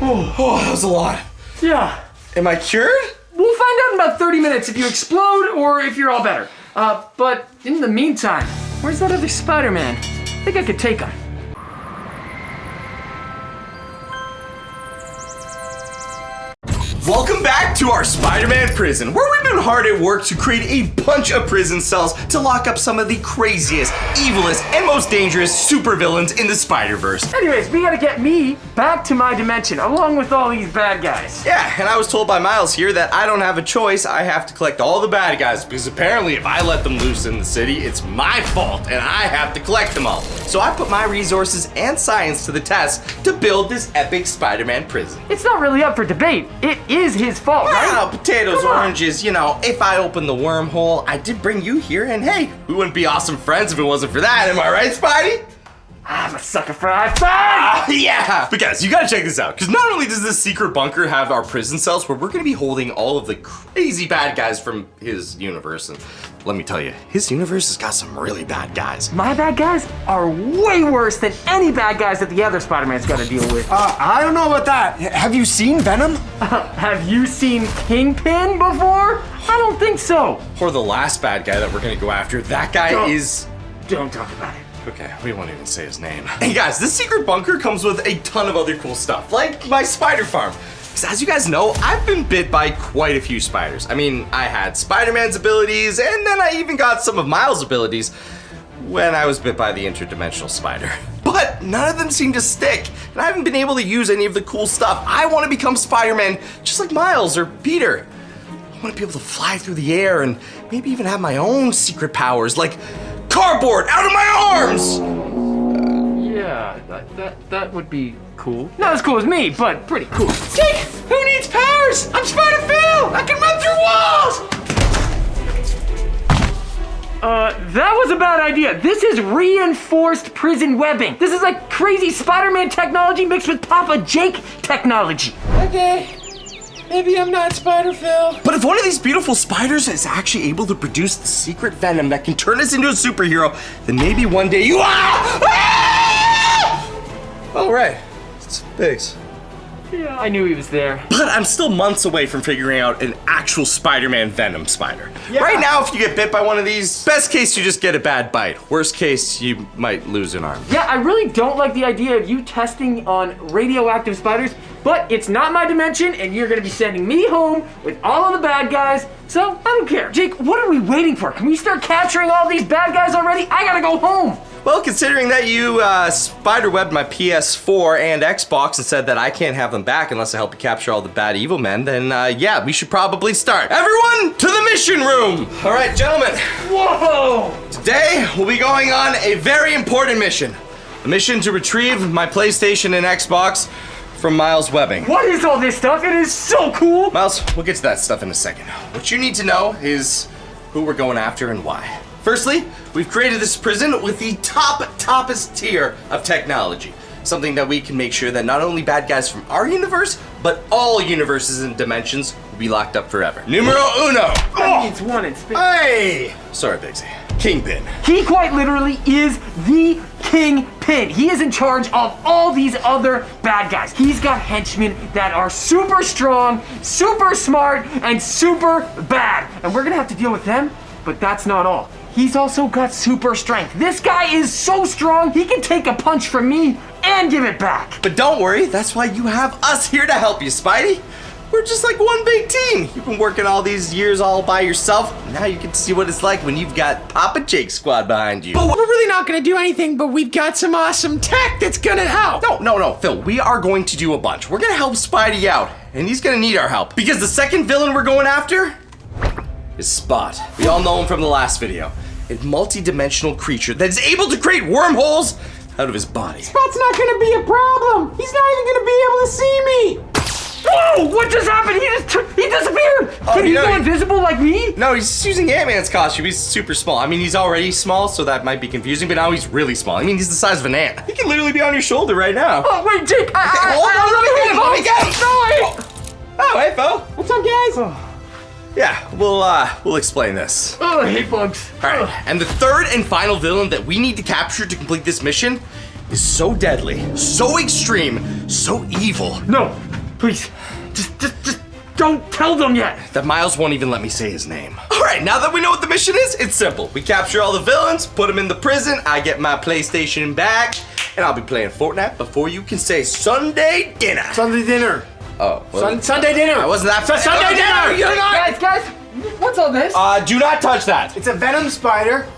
[SPEAKER 1] Oh, that was a lot.
[SPEAKER 5] Yeah.
[SPEAKER 1] Am I cured?
[SPEAKER 5] We'll find out in about 30 minutes if you explode or if you're all better. But in the meantime, where's that other Spider-Man? I think I could take him.
[SPEAKER 1] Welcome back to our Spider-Man prison, where we've been hard at work to create a bunch of prison cells to lock up some of the craziest, evilest, and most dangerous supervillains in the Spider-Verse.
[SPEAKER 5] Anyways, we gotta get me back to my dimension, along with all these bad guys.
[SPEAKER 1] Yeah, and I was told by Miles here that I don't have a choice. I have to collect all the bad guys, because apparently if I let them loose in the city, it's my fault, and I have to collect them all. So I put my resources and science to the test to build this epic Spider-Man prison.
[SPEAKER 5] It's not really up for debate. It is his fault, right?
[SPEAKER 1] Wow, potatoes,
[SPEAKER 5] Come on.
[SPEAKER 1] oranges, you know, if I open the wormhole, I did bring you here, and hey, we wouldn't be awesome friends if it wasn't for that, am I right, Spidey?
[SPEAKER 5] I'm a sucker for high five!
[SPEAKER 1] Yeah! But guys, you gotta check this out, because not only does this secret bunker have our prison cells where we're gonna be holding all of the crazy bad guys from his universe, and let me tell you, his universe has got some really bad guys.
[SPEAKER 5] My bad guys are way worse than any bad guys that the other Spider-Man's gotta deal with.
[SPEAKER 3] I don't know about that. Have you seen Venom?
[SPEAKER 5] Have you seen Kingpin before? I don't think so.
[SPEAKER 1] Or the last bad guy that we're gonna go after, that guy is...
[SPEAKER 5] Don't talk about it.
[SPEAKER 1] Okay, we won't even say his name. Hey guys, this secret bunker comes with a ton of other cool stuff, like my spider farm. Because as you guys know, I've been bit by quite a few spiders. I mean, I had Spider-Man's abilities, and then I even got some of Miles' abilities when I was bit by the interdimensional spider. But none of them seem to stick, and I haven't been able to use any of the cool stuff. I want to become Spider-Man just like Miles or Peter. I want to be able to fly through the air and maybe even have my own secret powers, like cardboard out of my arms!
[SPEAKER 5] Yeah, that would be cool. Not as cool as me, but pretty cool.
[SPEAKER 1] Jake, who needs powers? I'm Spider-Phil! I can run through walls!
[SPEAKER 5] That was a bad idea. This is reinforced prison webbing. This is like crazy Spider-Man technology mixed with Papa Jake technology.
[SPEAKER 6] Okay. Maybe I'm not Spider-Phil.
[SPEAKER 1] But if one of these beautiful spiders is actually able to produce the secret venom that can turn us into a superhero, then maybe one day you... Oh, right. It's Biggs.
[SPEAKER 5] Yeah, I knew he was there.
[SPEAKER 1] But I'm still months away from figuring out an actual Spider-Man Venom spider. Yeah. Right now, if you get bit by one of these, best case, you just get a bad bite. Worst case, you might lose an arm.
[SPEAKER 5] Yeah, I really don't like the idea of you testing on radioactive spiders, but it's not my dimension, and you're gonna be sending me home with all of the bad guys, So, I don't care. Jake, what are we waiting for? Can we start capturing all these bad guys already? I gotta go home.
[SPEAKER 1] Well, considering that you spiderwebbed my PS4 and Xbox and said that I can't have them back unless I help you capture all the bad evil men, then yeah, we should probably start. Everyone, to the mission room! All right, gentlemen.
[SPEAKER 5] Whoa!
[SPEAKER 1] Today, we'll be going on a very important mission. A mission to retrieve my PlayStation and Xbox from Miles' webbing.
[SPEAKER 5] What is all this stuff? It is so cool!
[SPEAKER 1] Miles, we'll get to that stuff in a second. What you need to know is who we're going after and why. Firstly, we've created this prison with the toppest tier of technology. Something that we can make sure that not only bad guys from our universe, but all universes and dimensions will be locked up forever. Numero uno.
[SPEAKER 5] That means one in space.
[SPEAKER 3] Hey!
[SPEAKER 1] Sorry, Bigsy. Kingpin.
[SPEAKER 5] He quite literally is the Kingpin. He is in charge of all these other bad guys. He's got henchmen that are super strong, super smart, and super bad. And we're gonna have to deal with them, but that's not all. He's also got super strength. This guy is so strong, he can take a punch from me and give it back.
[SPEAKER 1] But don't worry, that's why you have us here to help you, Spidey. We're just like one big team. You've been working all these years all by yourself. Now you can see what it's like when you've got Papa Jake's squad behind you.
[SPEAKER 6] But we're really not gonna do anything, but we've got some awesome tech that's gonna help.
[SPEAKER 1] No, Phil, we are going to do a bunch. We're gonna help Spidey out, and he's gonna need our help. Because the second villain we're going after is Spot. We all know him from the last video. A multi-dimensional creature that is able to create wormholes out of his body.
[SPEAKER 6] Spot's not gonna be a problem. He's not even gonna be able to see me.
[SPEAKER 5] Whoa! What just happened? He disappeared! Can he go invisible like me?
[SPEAKER 1] No, he's using Ant-Man's costume. He's super small. I mean, he's already small, so that might be confusing, but now he's really small. I mean, he's the size of an ant. He can literally be on your shoulder right now.
[SPEAKER 5] Oh, wait, Jake!
[SPEAKER 1] Let me get. Oh, hey, Phil.
[SPEAKER 6] What's up, guys?
[SPEAKER 1] Yeah, we'll explain this.
[SPEAKER 5] Oh, I hate bugs.
[SPEAKER 1] All right, and the third and final villain that we need to capture to complete this mission is so deadly, so extreme, so evil.
[SPEAKER 5] No, please, just don't tell them yet.
[SPEAKER 1] That Miles won't even let me say his name. All right, now that we know what the mission is, it's simple. We capture all the villains, put them in the prison, I get my PlayStation back, and I'll be playing Fortnite before you can say Sunday dinner.
[SPEAKER 3] Sunday dinner.
[SPEAKER 1] Oh, well,
[SPEAKER 3] Sunday dinner.
[SPEAKER 1] I wasn't that fast.
[SPEAKER 3] Sunday dinner.
[SPEAKER 1] You're not.
[SPEAKER 5] Guys, what's all this?
[SPEAKER 1] Do not touch that.
[SPEAKER 3] It's a venom spider.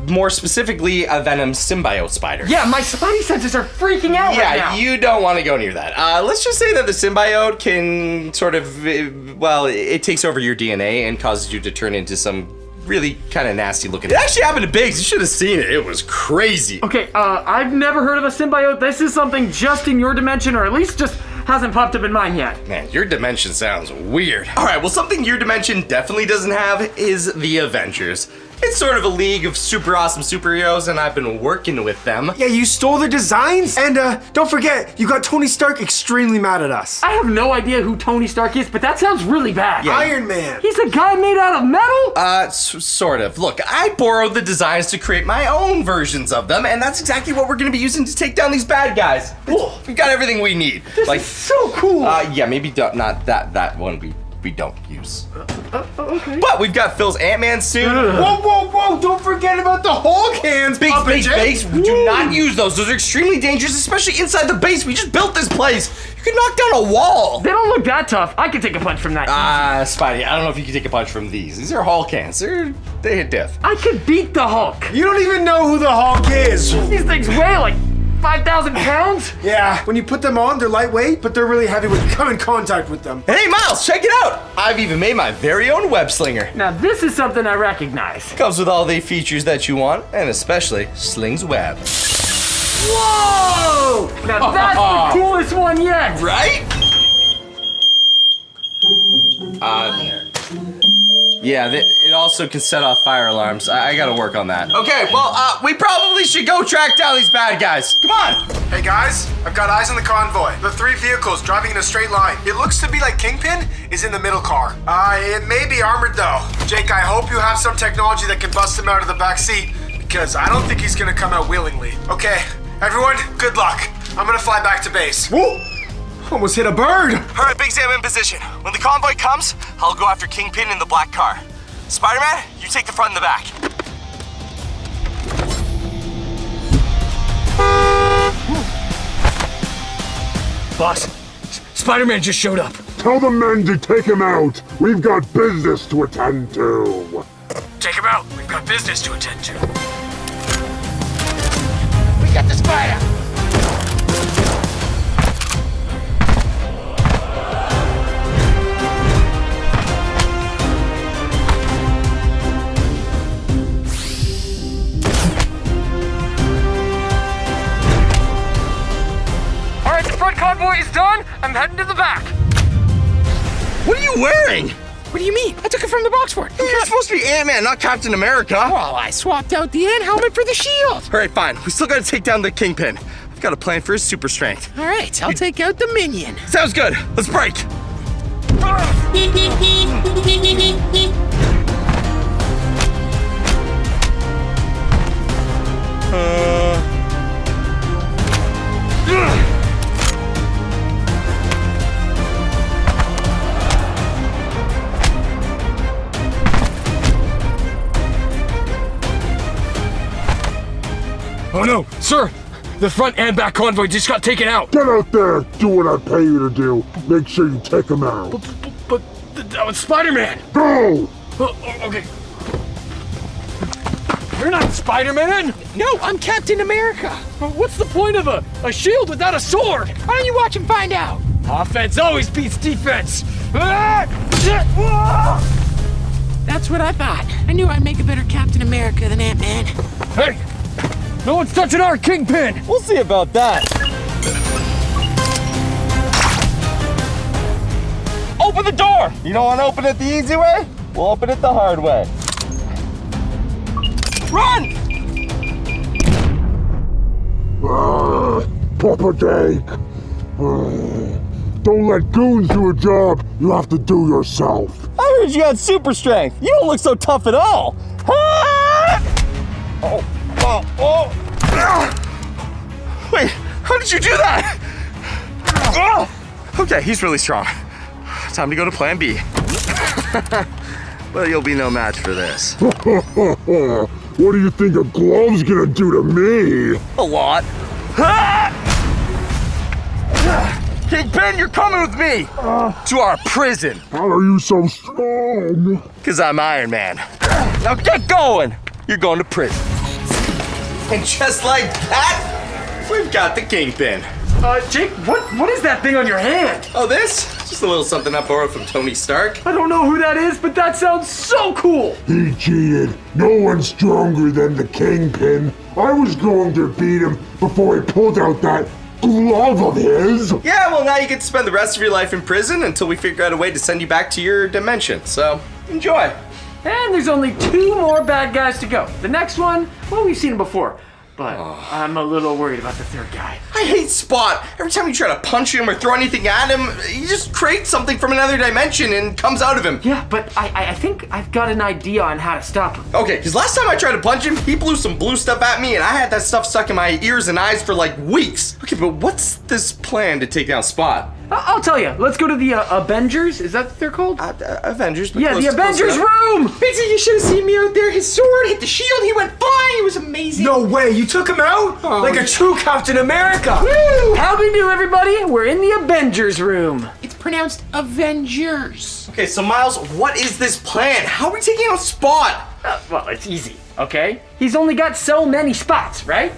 [SPEAKER 1] More specifically, a Venom symbiote spider.
[SPEAKER 5] Yeah, my spidey senses are freaking out right now.
[SPEAKER 1] Yeah, you don't want to go near that. Let's just say that the symbiote can sort of, it takes over your DNA and causes you to turn into some really kind of nasty looking. It actually happened to Biggs. You should have seen it. It was crazy.
[SPEAKER 5] Okay, I've never heard of a symbiote. This is something just in your dimension, or at least just hasn't popped up in mine yet.
[SPEAKER 1] Man, your dimension sounds weird. All right, well, something your dimension definitely doesn't have is the Avengers. It's sort of a league of super awesome superheroes, and I've been working with them.
[SPEAKER 3] Yeah, you stole their designs? And don't forget, you got Tony Stark extremely mad at us.
[SPEAKER 5] I have no idea who Tony Stark is, but that sounds really bad.
[SPEAKER 1] Yeah.
[SPEAKER 3] Iron Man.
[SPEAKER 5] He's a guy made out of metal?
[SPEAKER 1] Sort of. Look, I borrowed the designs to create my own versions of them, and that's exactly what we're gonna be using to take down these bad guys. We've got everything we need.
[SPEAKER 5] This is so cool.
[SPEAKER 1] Yeah, maybe not that one we don't use.
[SPEAKER 5] Okay.
[SPEAKER 1] But we've got Phil's Ant-Man suit.
[SPEAKER 3] Whoa, don't forget about the Hulk hands,
[SPEAKER 1] Base, do not use those. Those are extremely dangerous, especially inside the base. We just built this place. You can knock down a wall.
[SPEAKER 5] They don't look that tough. I can take a punch from that.
[SPEAKER 1] Spidey, I don't know if you can take a punch from these. These are Hulk hands. They hit death.
[SPEAKER 5] I could beat the Hulk.
[SPEAKER 3] You don't even know who the Hulk is.
[SPEAKER 5] These things weigh like 5,000 pounds?
[SPEAKER 3] Yeah, when you put them on, they're lightweight, but they're really heavy when you come in contact with them.
[SPEAKER 1] Hey, Miles, check it out. I've even made my very own web slinger.
[SPEAKER 5] Now this is something I recognize.
[SPEAKER 1] Comes with all the features that you want, and especially slings web.
[SPEAKER 5] Whoa! Now that's the coolest one yet.
[SPEAKER 1] Right? Yeah, it also can set off fire alarms. I gotta work on that. Okay, well, we probably should go track down these bad guys. Come on!
[SPEAKER 3] Hey guys, I've got eyes on the convoy. The 3 vehicles driving in a straight line. It looks to be like Kingpin is in the middle car. It may be armored though. Jake, I hope you have some technology that can bust him out of the back seat, because I don't think he's gonna come out willingly. Okay, everyone, good luck. I'm gonna fly back to base. Whoa! Almost hit a bird.
[SPEAKER 1] All right, Big Sam in position. When the convoy comes, I'll go after Kingpin in the black car. Spider-Man, you take the front and the back.
[SPEAKER 5] Boss, Spider-Man just showed up.
[SPEAKER 7] Tell the men to take him out. We've got business to attend to.
[SPEAKER 5] Take him out. We've got business to attend to.
[SPEAKER 6] We got the spider.
[SPEAKER 5] All right, the front convoy is done. I'm heading to the back.
[SPEAKER 1] What are you wearing?
[SPEAKER 6] What do you mean? I took it from the box fort.
[SPEAKER 1] You're supposed to be Ant-Man, not Captain America.
[SPEAKER 6] Well, I swapped out the ant helmet for the shield.
[SPEAKER 1] All right, fine. We still gotta take down the Kingpin. I've got a plan for his super strength.
[SPEAKER 6] All right, I'll take out the minion.
[SPEAKER 1] Sounds good. Let's break.
[SPEAKER 5] Oh no, sir! The front and back convoy just got taken out.
[SPEAKER 7] Get out there. Do what I pay you to do. Make sure you take him out.
[SPEAKER 5] But that was Spider-Man.
[SPEAKER 7] Go!
[SPEAKER 5] Okay. You're not Spider-Man.
[SPEAKER 6] No, I'm Captain America.
[SPEAKER 5] What's the point of a shield without a sword?
[SPEAKER 6] Why don't you watch and find out?
[SPEAKER 5] Offense always beats defense. Ah!
[SPEAKER 6] That's what I thought. I knew I'd make a better Captain America than Ant-Man.
[SPEAKER 5] Hey! No one's touching our Kingpin!
[SPEAKER 1] We'll see about that. Open the door! You don't want to open it the easy way? We'll open it the hard way. Run!
[SPEAKER 7] Papa Jake. Don't let goons do a job you have to do yourself.
[SPEAKER 1] I heard you had super strength. You don't look so tough at all. Wait, how did you do that? Okay, he's really strong. Time to go to plan B. Well, you'll be no match for this.
[SPEAKER 7] What do you think a glove's gonna do to me?
[SPEAKER 1] A lot. Kingpin, you're coming with me to our prison.
[SPEAKER 7] How are you so strong?
[SPEAKER 1] Because I'm Iron Man. Now get going. You're going to prison. And just like that, we've got the Kingpin.
[SPEAKER 5] Jake, what is that thing on your hand?
[SPEAKER 1] Oh, this? Just a little something I borrowed from Tony Stark.
[SPEAKER 5] I don't know who that is, but that sounds so cool.
[SPEAKER 7] He cheated. No one's stronger than the Kingpin. I was going to beat him before he pulled out that glove of his.
[SPEAKER 1] Yeah, well, now you get to spend the rest of your life in prison until we figure out a way to send you back to your dimension. So, enjoy.
[SPEAKER 5] And there's only 2 more bad guys to go. The next one, well, we've seen him before. But I'm a little worried about the 3rd guy.
[SPEAKER 1] I hate Spot. Every time you try to punch him or throw anything at him, he just creates something from another dimension and comes out of him.
[SPEAKER 5] Yeah, but I think I've got an idea on how to stop him.
[SPEAKER 1] Okay, because last time I tried to punch him, he blew some blue stuff at me and I had that stuff stuck in my ears and eyes for like weeks. Okay, but what's this plan to take down Spot?
[SPEAKER 5] I'll tell you. Let's go to the Avengers. Is that what they're called?
[SPEAKER 1] Avengers. But
[SPEAKER 5] Yeah,
[SPEAKER 1] close-
[SPEAKER 5] the Avengers
[SPEAKER 1] close enough.
[SPEAKER 5] room!
[SPEAKER 6] Bitsy, you should have seen me out there. His sword hit the shield. He went flying. It was amazing.
[SPEAKER 3] No way, you took him out? Like a true Captain America.
[SPEAKER 6] Woo!
[SPEAKER 5] How do we do, everybody? We're in the Avengers room.
[SPEAKER 6] It's pronounced Avengers.
[SPEAKER 1] Okay, so Miles, what is this plan? How are we taking out Spot?
[SPEAKER 5] Well, it's easy, okay? He's only got so many spots, right?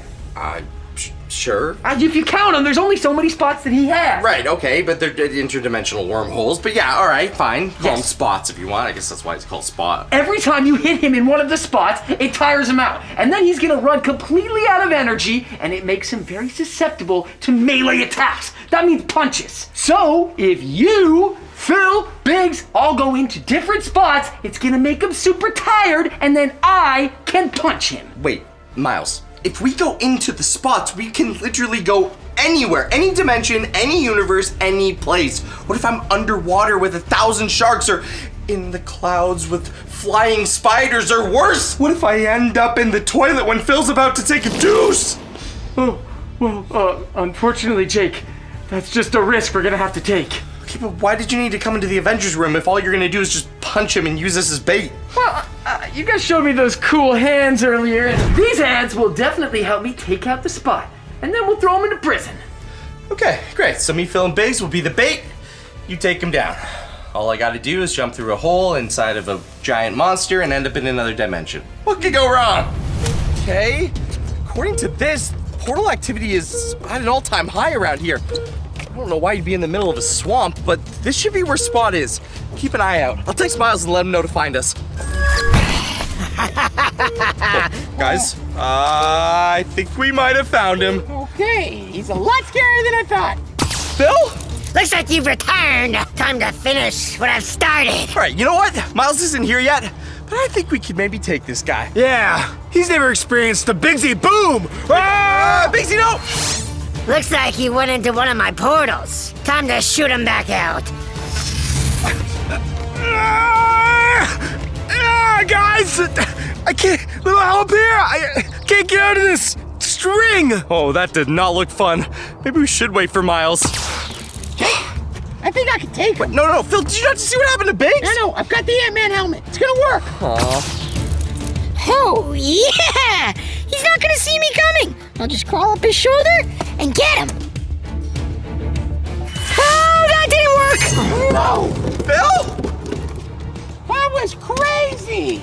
[SPEAKER 1] Sure.
[SPEAKER 5] If you count them, there's only so many spots that he has.
[SPEAKER 1] Right, okay, but they're interdimensional wormholes. But yeah, all right, fine. Call them
[SPEAKER 5] Yes.
[SPEAKER 1] spots if you want. I guess that's why it's called Spot.
[SPEAKER 5] Every time you hit him in one of the spots, it tires him out. And then he's gonna run completely out of energy, and it makes him very susceptible to melee attacks. That means punches. So, if you, Phil, Biggs, all go into different spots, it's gonna make him super tired, and then I can punch him.
[SPEAKER 1] Wait, Miles, if we go into the spots, we can literally go anywhere, any dimension, any universe, any place. What if I'm underwater with 1,000 sharks, or in the clouds with flying spiders, or worse? What if I end up in the toilet when Phil's about to take a deuce?
[SPEAKER 5] Oh, well, unfortunately, Jake, that's just a risk we're gonna have to take.
[SPEAKER 1] Okay, but why did you need to come into the Avengers room if all you're gonna do is just punch him and use this as bait?
[SPEAKER 5] Well, you guys showed me those cool hands earlier, and these hands will definitely help me take out the Spot, and then we'll throw him into prison.
[SPEAKER 1] Okay, great. So me, Phil, and Biggs will be the bait, you take him down. All I gotta do is jump through a hole inside of a giant monster and end up in another dimension. What could go wrong? Okay, according to this, portal activity is at an all-time high around here. I don't know why you'd be in the middle of a swamp, but this should be where Spot is. Keep an eye out. I'll text Miles and let him know to find us. Guys, I think we might have found him.
[SPEAKER 6] Okay, he's a lot scarier than I thought.
[SPEAKER 1] Phil?
[SPEAKER 8] Looks like you've returned. Time to finish what I've started.
[SPEAKER 1] All right, you know what? Miles isn't here yet, but I think we could maybe take this guy.
[SPEAKER 3] Yeah, he's never experienced the Bigsy boom. Ah!
[SPEAKER 1] Bigsy, no!
[SPEAKER 8] Looks like he went into one of my portals. Time to shoot him back out.
[SPEAKER 3] Guys, I can't. Little help here. I can't get out of this string.
[SPEAKER 1] Oh, that did not look fun. Maybe we should wait for Miles.
[SPEAKER 6] I think I can take him.
[SPEAKER 1] No, Phil, did you not see what happened to Biggs?
[SPEAKER 6] No, I've got the Ant-Man helmet. It's gonna work.
[SPEAKER 8] Oh, yeah! He's not gonna see me coming. I'll just crawl up his shoulder and get him. Oh, that didn't work!
[SPEAKER 6] No,
[SPEAKER 1] Phil?
[SPEAKER 6] that was crazy.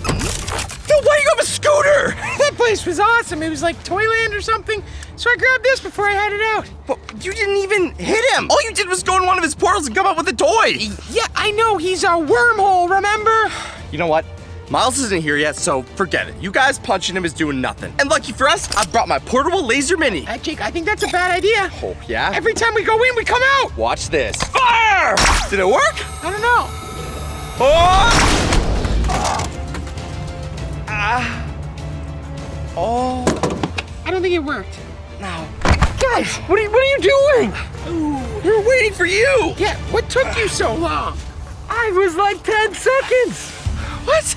[SPEAKER 1] Phil, why do you have a scooter?
[SPEAKER 6] That place was awesome. It was like Toyland or something. So I grabbed this before I headed out.
[SPEAKER 1] But you didn't even hit him. All you did was go in one of his portals and come up with a toy.
[SPEAKER 6] Yeah, I know. He's a wormhole, remember?
[SPEAKER 1] You know what? Miles isn't here yet, so forget it. You guys punching him is doing nothing. And lucky for us, I brought my portable laser mini.
[SPEAKER 6] Jake, I think that's a bad idea.
[SPEAKER 1] Oh, yeah?
[SPEAKER 6] Every time we go in, we come out.
[SPEAKER 1] Watch this. Fire! Did it work?
[SPEAKER 6] I don't know.
[SPEAKER 1] Oh!
[SPEAKER 6] I don't think it worked.
[SPEAKER 1] No.
[SPEAKER 5] Guys, what are you doing?
[SPEAKER 1] We were waiting for you.
[SPEAKER 6] Yeah, what took you so long?
[SPEAKER 5] I was like 10 seconds.
[SPEAKER 1] What?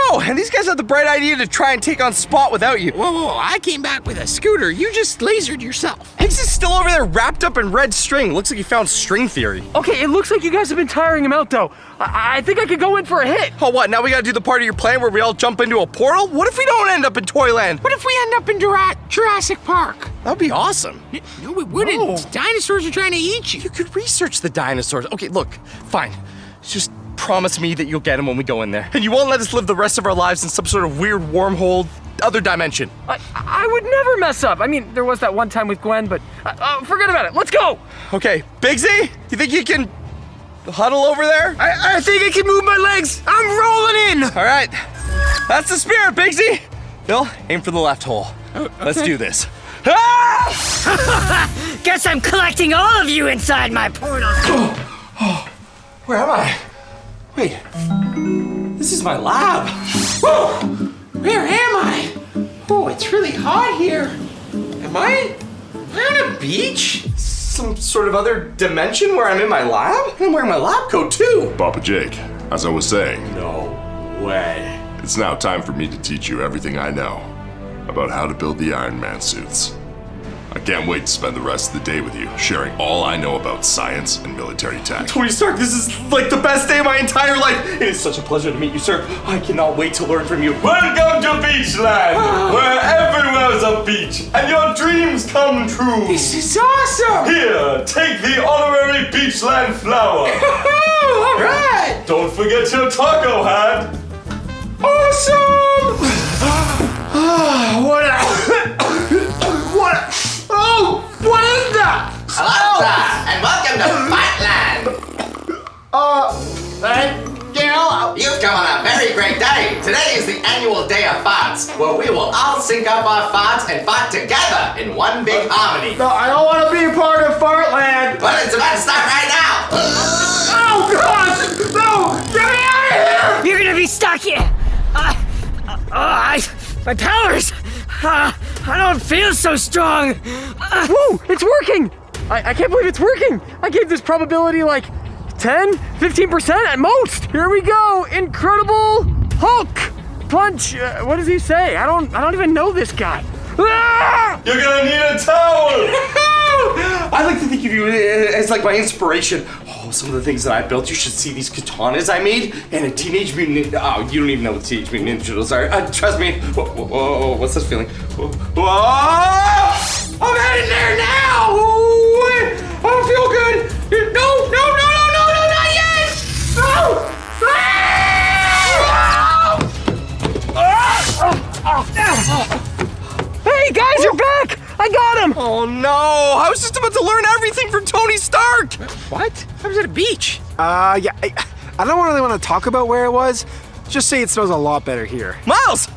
[SPEAKER 1] No, and these guys had the bright idea to try and take on Spot without you.
[SPEAKER 6] Whoa, I came back with a scooter. You just lasered yourself.
[SPEAKER 1] Biggs is still over there wrapped up in red string. Looks like he found string theory.
[SPEAKER 5] Okay, it looks like you guys have been tiring him out, though. I think I could go in for a hit.
[SPEAKER 1] Oh, what? Now we gotta do the part of your plan where we all jump into a portal? What if we don't end up in Toyland?
[SPEAKER 6] What if we end up in Jurassic Park?
[SPEAKER 1] That'd be awesome.
[SPEAKER 6] No, we wouldn't.
[SPEAKER 1] No.
[SPEAKER 6] Dinosaurs are trying to eat you.
[SPEAKER 1] You could research the dinosaurs. Okay, look, fine. Just promise me that you'll get him when we go in there. And you won't let us live the rest of our lives in some sort of weird wormhole, other dimension.
[SPEAKER 5] I would never mess up. I mean, there was that one time with Gwen, but forget about it. Let's go.
[SPEAKER 1] Okay, Bigsy, you think you can huddle over there?
[SPEAKER 3] I think I can move my legs. I'm rolling in.
[SPEAKER 1] All right, that's the spirit, Bigsy. Phil, aim for the left hole. Let's do this. Ah!
[SPEAKER 8] Guess I'm collecting all of you inside my portal.
[SPEAKER 1] Where am I? Wait, this is my lab.
[SPEAKER 6] Whoa! Where am I? Oh, it's really hot here. Am I on a beach?
[SPEAKER 1] Some sort of other dimension where I'm in my lab? And I'm wearing my lab coat too.
[SPEAKER 7] Papa Jake, as I was saying,
[SPEAKER 1] No way.
[SPEAKER 7] it's now time for me to teach you everything I know about how to build the Iron Man suits. I can't wait to spend the rest of the day with you, sharing all I know about science and military tech.
[SPEAKER 1] Tony Stark, this is like the best day of my entire life. It is such a pleasure to meet you, sir. I cannot wait to learn from you.
[SPEAKER 9] Welcome to Beachland, where everywhere's a beach and your dreams come true.
[SPEAKER 6] This is awesome!
[SPEAKER 9] Here, take the honorary Beachland flower.
[SPEAKER 6] Oh, all right!
[SPEAKER 9] Don't forget your taco hat.
[SPEAKER 6] Awesome! What is that?
[SPEAKER 10] Hello, and welcome to Fightland. You've come on a very great day. Today is the annual Day of Farts, where we will all sync up our farts and fart together in one big harmony.
[SPEAKER 3] No, I don't want to be a part of Fartland.
[SPEAKER 10] But it's about to start right now.
[SPEAKER 3] Oh gosh! No! Get me out of here!
[SPEAKER 8] You're gonna be stuck here. My powers. I don't feel so strong.
[SPEAKER 5] Whoa, it's working. I can't believe it's working. I gave this probability like 10, 15% at most. Here we go. Incredible Hulk punch. What does he say? I don't even know this guy. Ah!
[SPEAKER 9] You're gonna need a towel.
[SPEAKER 1] I like to think of you as like my inspiration. Oh, some of the things that I built. You should see these katanas I made and a Teenage Mutant. Oh, you don't even know what Teenage Mutant Ninja Turtles are. Trust me. Whoa, what's this feeling? Whoa! I'm heading there now. Ooh, I don't feel good. No.
[SPEAKER 5] Hey guys, you're back! I got him!
[SPEAKER 1] Oh no! I was just about to learn everything from Tony Stark!
[SPEAKER 6] What? I was at a beach.
[SPEAKER 3] Yeah, I don't really want to talk about where it was. Just say it smells a lot better here.
[SPEAKER 1] Miles!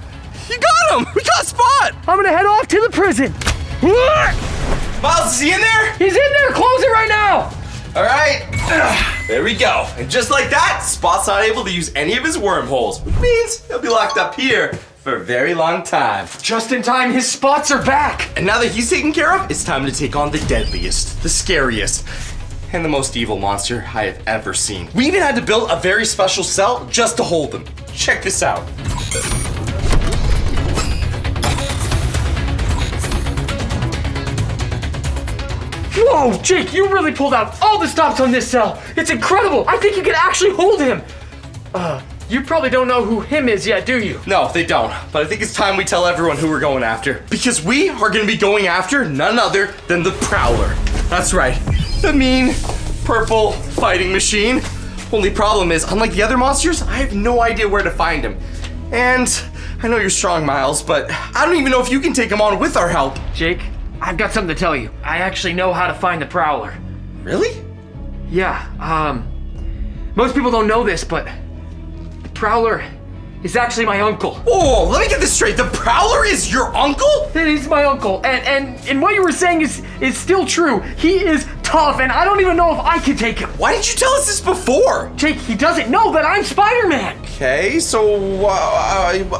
[SPEAKER 1] You got him! We got Spot!
[SPEAKER 5] I'm gonna head off to the prison.
[SPEAKER 1] Miles, is he in there?
[SPEAKER 5] He's in there! Close it right now!
[SPEAKER 1] Alright. There we go. And just like that, Spot's not able to use any of his wormholes, which means he'll be locked up here for a very long time.
[SPEAKER 5] Just in time, his spots are back!
[SPEAKER 1] And now that he's taken care of, it's time to take on the deadliest, the scariest, and the most evil monster I have ever seen. We even had to build a very special cell just to hold him. Check this out.
[SPEAKER 5] Whoa, Jake, you really pulled out all the stops on this cell. It's incredible. I think you can actually hold him. You probably don't know who him is yet, do you?
[SPEAKER 1] No, they don't. But I think it's time we tell everyone who we're going after. Because we are going to be going after none other than the Prowler. That's right. The mean, purple fighting machine. Only problem is, unlike the other monsters, I have no idea where to find him. And I know you're strong, Miles, but I don't even know if you can take him on with our help.
[SPEAKER 5] Jake, I've got something to tell you. I actually know how to find the Prowler.
[SPEAKER 1] Really?
[SPEAKER 5] Yeah, most people don't know this, but the Prowler is actually my uncle.
[SPEAKER 1] Whoa, let me get this straight. The Prowler is your uncle?
[SPEAKER 5] He's my uncle, and what you were saying is still true. He is tough, and I don't even know if I can take him.
[SPEAKER 1] Why didn't you tell us this before?
[SPEAKER 5] Jake, he doesn't know that I'm Spider-Man.
[SPEAKER 1] Okay, so,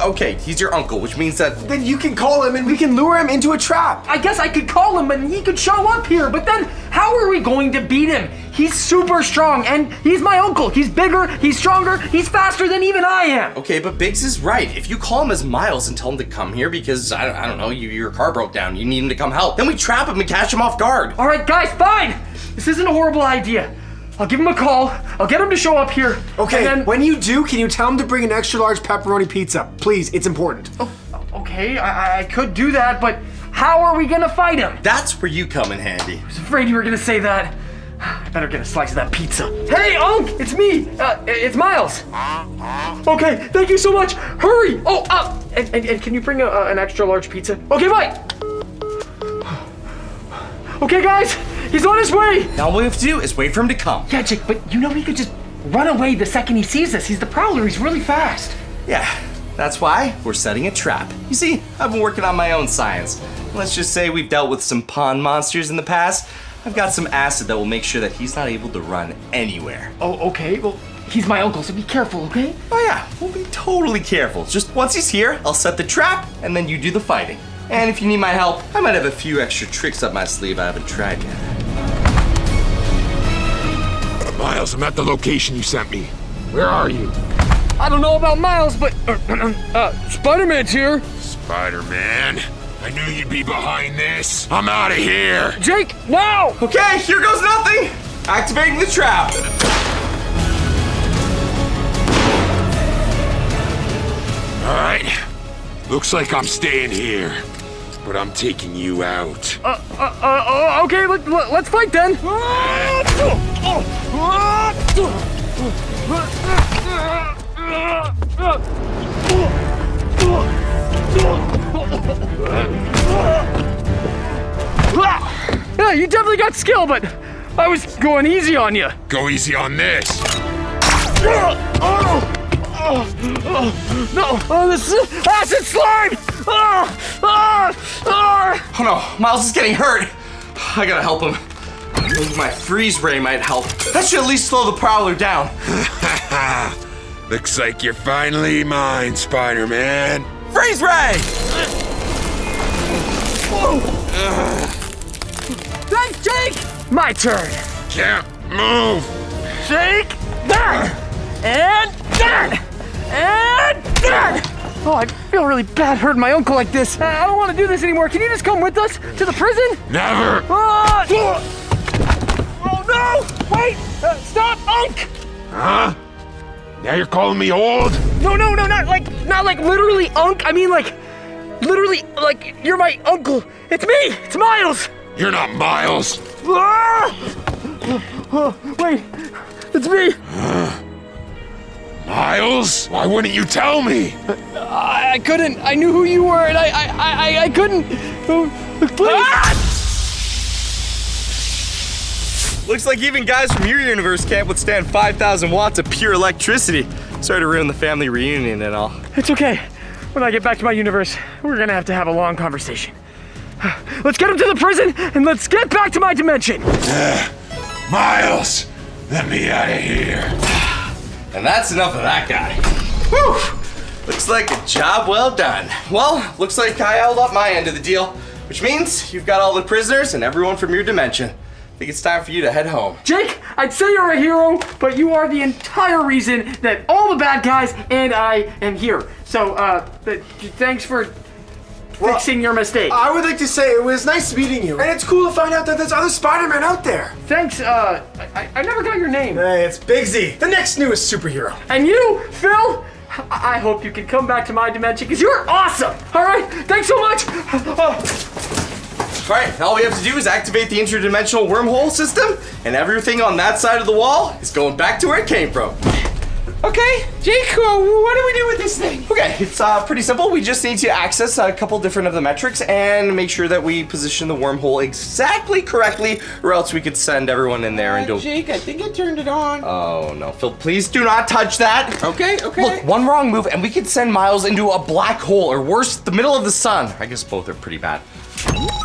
[SPEAKER 1] okay, he's your uncle, which means that...
[SPEAKER 3] Then you can call him and we can lure him into a trap.
[SPEAKER 5] I guess I could call him and he could show up here, but then how are we going to beat him? He's super strong, and he's my uncle. He's bigger, he's stronger, he's faster than even I am.
[SPEAKER 1] Okay, but Biggs is right. If you call him as Miles and tell him to come here because, I don't know, your car broke down, you need him to come help, then we trap him and catch him off guard.
[SPEAKER 5] All right, guys, fine. This isn't a horrible idea. I'll give him a call. I'll get him to show up here.
[SPEAKER 3] Okay,
[SPEAKER 5] and then...
[SPEAKER 3] when you do, can you tell him to bring an extra large pepperoni pizza? Please, it's important.
[SPEAKER 5] Oh, okay, I could do that, but how are we gonna fight him?
[SPEAKER 1] That's where you come in handy.
[SPEAKER 5] I was afraid you were gonna say that. I better get a slice of that pizza. Hey, Unc, it's me. It's Miles. Okay, thank you so much. Hurry. Oh, and can you bring an extra large pizza? Okay, bye. Okay, guys, he's on his way.
[SPEAKER 1] Now all we have to do is wait for him to come.
[SPEAKER 5] Yeah, Jake, but you know he could just run away the second he sees us. He's the Prowler. He's really fast.
[SPEAKER 1] Yeah, that's why we're setting a trap. You see, I've been working on my own science. Let's just say we've dealt with some pond monsters in the past. I've got some acid that will make sure that he's not able to run anywhere.
[SPEAKER 5] Oh, okay. Well, he's my uncle, so be careful, okay?
[SPEAKER 1] Oh yeah, we'll be totally careful. Just once he's here, I'll set the trap, and then you do the fighting. And if you need my help, I might have a few extra tricks up my sleeve I haven't tried yet.
[SPEAKER 11] Miles, I'm at the location you sent me. Where are you?
[SPEAKER 5] I don't know about Miles, but Spider-Man's here.
[SPEAKER 11] Spider-Man? I knew you'd be behind this. I'm out of here.
[SPEAKER 5] Jake, now!
[SPEAKER 1] Okay, here goes nothing. Activating the trap.
[SPEAKER 11] All right. Looks like I'm staying here, but I'm taking you out.
[SPEAKER 5] Okay, let's fight then. Yeah, you definitely got skill, but I was going easy on you.
[SPEAKER 11] Go easy on this.
[SPEAKER 5] No, this is acid slime!
[SPEAKER 1] Oh no, Miles is getting hurt. I gotta help him. Maybe my freeze ray might help. That should at least slow the Prowler down.
[SPEAKER 11] Looks like you're finally mine, Spider-Man.
[SPEAKER 1] Freeze ray!
[SPEAKER 5] Thanks, Jake! My turn.
[SPEAKER 11] Can't move.
[SPEAKER 5] Jake, down! And down! And down! Oh, I feel really bad hurting my uncle like this. I don't want to do this anymore. Can you just come with us to the prison?
[SPEAKER 11] Never.
[SPEAKER 5] Oh no! Wait! Stop, Unc!
[SPEAKER 11] Huh? Now you're calling me old?
[SPEAKER 5] No, not like literally Unc. I mean like, literally like you're my uncle. It's me. It's Miles.
[SPEAKER 11] You're not Miles.
[SPEAKER 5] Wait, it's me.
[SPEAKER 11] Miles, why wouldn't you tell me?
[SPEAKER 5] I couldn't. I knew who you were, and I couldn't. Please.
[SPEAKER 1] Looks like even guys from your universe can't withstand 5,000 watts of pure electricity. Sorry to ruin the family reunion and all.
[SPEAKER 5] It's okay. When I get back to my universe, we're gonna have to have a long conversation. Let's get him to the prison, and let's get back to my dimension.
[SPEAKER 11] Miles, let me out of here.
[SPEAKER 1] And that's enough of that guy. Whew! Looks like a job well done. Well, looks like I held up my end of the deal, which means you've got all the prisoners and everyone from your dimension. I think it's time for you to head home.
[SPEAKER 5] Jake, I'd say you're a hero, but you are the entire reason that all the bad guys and I am here. So, thanks for fixing your mistake.
[SPEAKER 3] I would like to say it was nice meeting you. And it's cool to find out that there's other Spider-Man out there.
[SPEAKER 5] Thanks, I never got your name.
[SPEAKER 3] Hey, it's Big Z, the next newest superhero.
[SPEAKER 5] And you, Phil, I hope you can come back to my dimension, because you're awesome. All right, thanks so much.
[SPEAKER 1] All right, all we have to do is activate the interdimensional wormhole system, and everything on that side of the wall is going back to where it came from.
[SPEAKER 6] Okay, Jake, what do we do with this thing?
[SPEAKER 1] Okay, it's pretty simple. We just need to access a couple different of the metrics and make sure that we position the wormhole exactly correctly, or else we could send everyone in there and do...
[SPEAKER 6] Jake, I think I turned it on.
[SPEAKER 1] Oh, no. Phil, please do not touch that.
[SPEAKER 6] Okay.
[SPEAKER 1] Look, one wrong move and we could send Miles into a black hole, or worse, the middle of the sun. I guess both are pretty bad.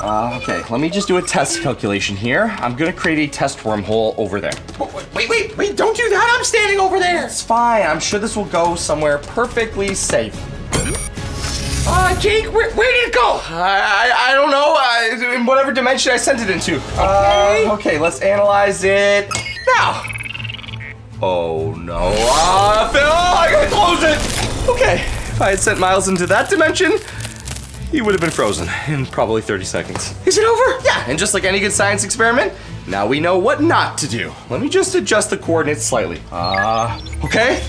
[SPEAKER 1] Okay, let me just do a test calculation here. I'm gonna create a test wormhole over there.
[SPEAKER 6] Wait, don't do that. I'm standing over there.
[SPEAKER 1] It's fine. I'm sure this will go somewhere perfectly safe.
[SPEAKER 6] Jake, where did it go?
[SPEAKER 1] I don't know. In whatever dimension I sent it into.
[SPEAKER 6] Okay.
[SPEAKER 1] Okay, let's analyze it now. Oh no. Phil, I gotta close it. Okay, if I had sent Miles into that dimension, he would have been frozen in probably 30 seconds.
[SPEAKER 6] Is it over?
[SPEAKER 1] Yeah, and just like any good science experiment, now we know what not to do. Let me just adjust the coordinates slightly. Okay.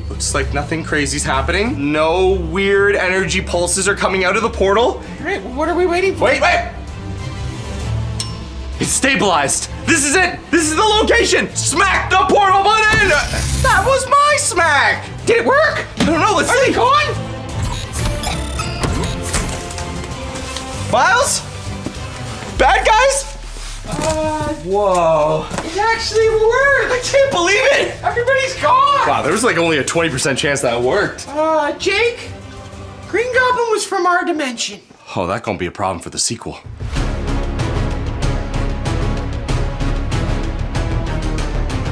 [SPEAKER 1] Looks like nothing crazy's happening. No weird energy pulses are coming out of the portal.
[SPEAKER 6] All right, what are we waiting for?
[SPEAKER 1] Wait. It's stabilized. This is it. This is the location. Smack the portal button. That was my smack.
[SPEAKER 6] Did it work?
[SPEAKER 1] I don't know. Let's see.
[SPEAKER 6] Are they gone?
[SPEAKER 1] Miles? Bad guys? Whoa.
[SPEAKER 6] It actually worked.
[SPEAKER 1] I can't believe it.
[SPEAKER 6] Everybody's gone.
[SPEAKER 1] Wow, there was like only a 20% chance that worked.
[SPEAKER 6] Jake, Green Goblin was from our dimension.
[SPEAKER 1] Oh, that's gonna be a problem for the sequel.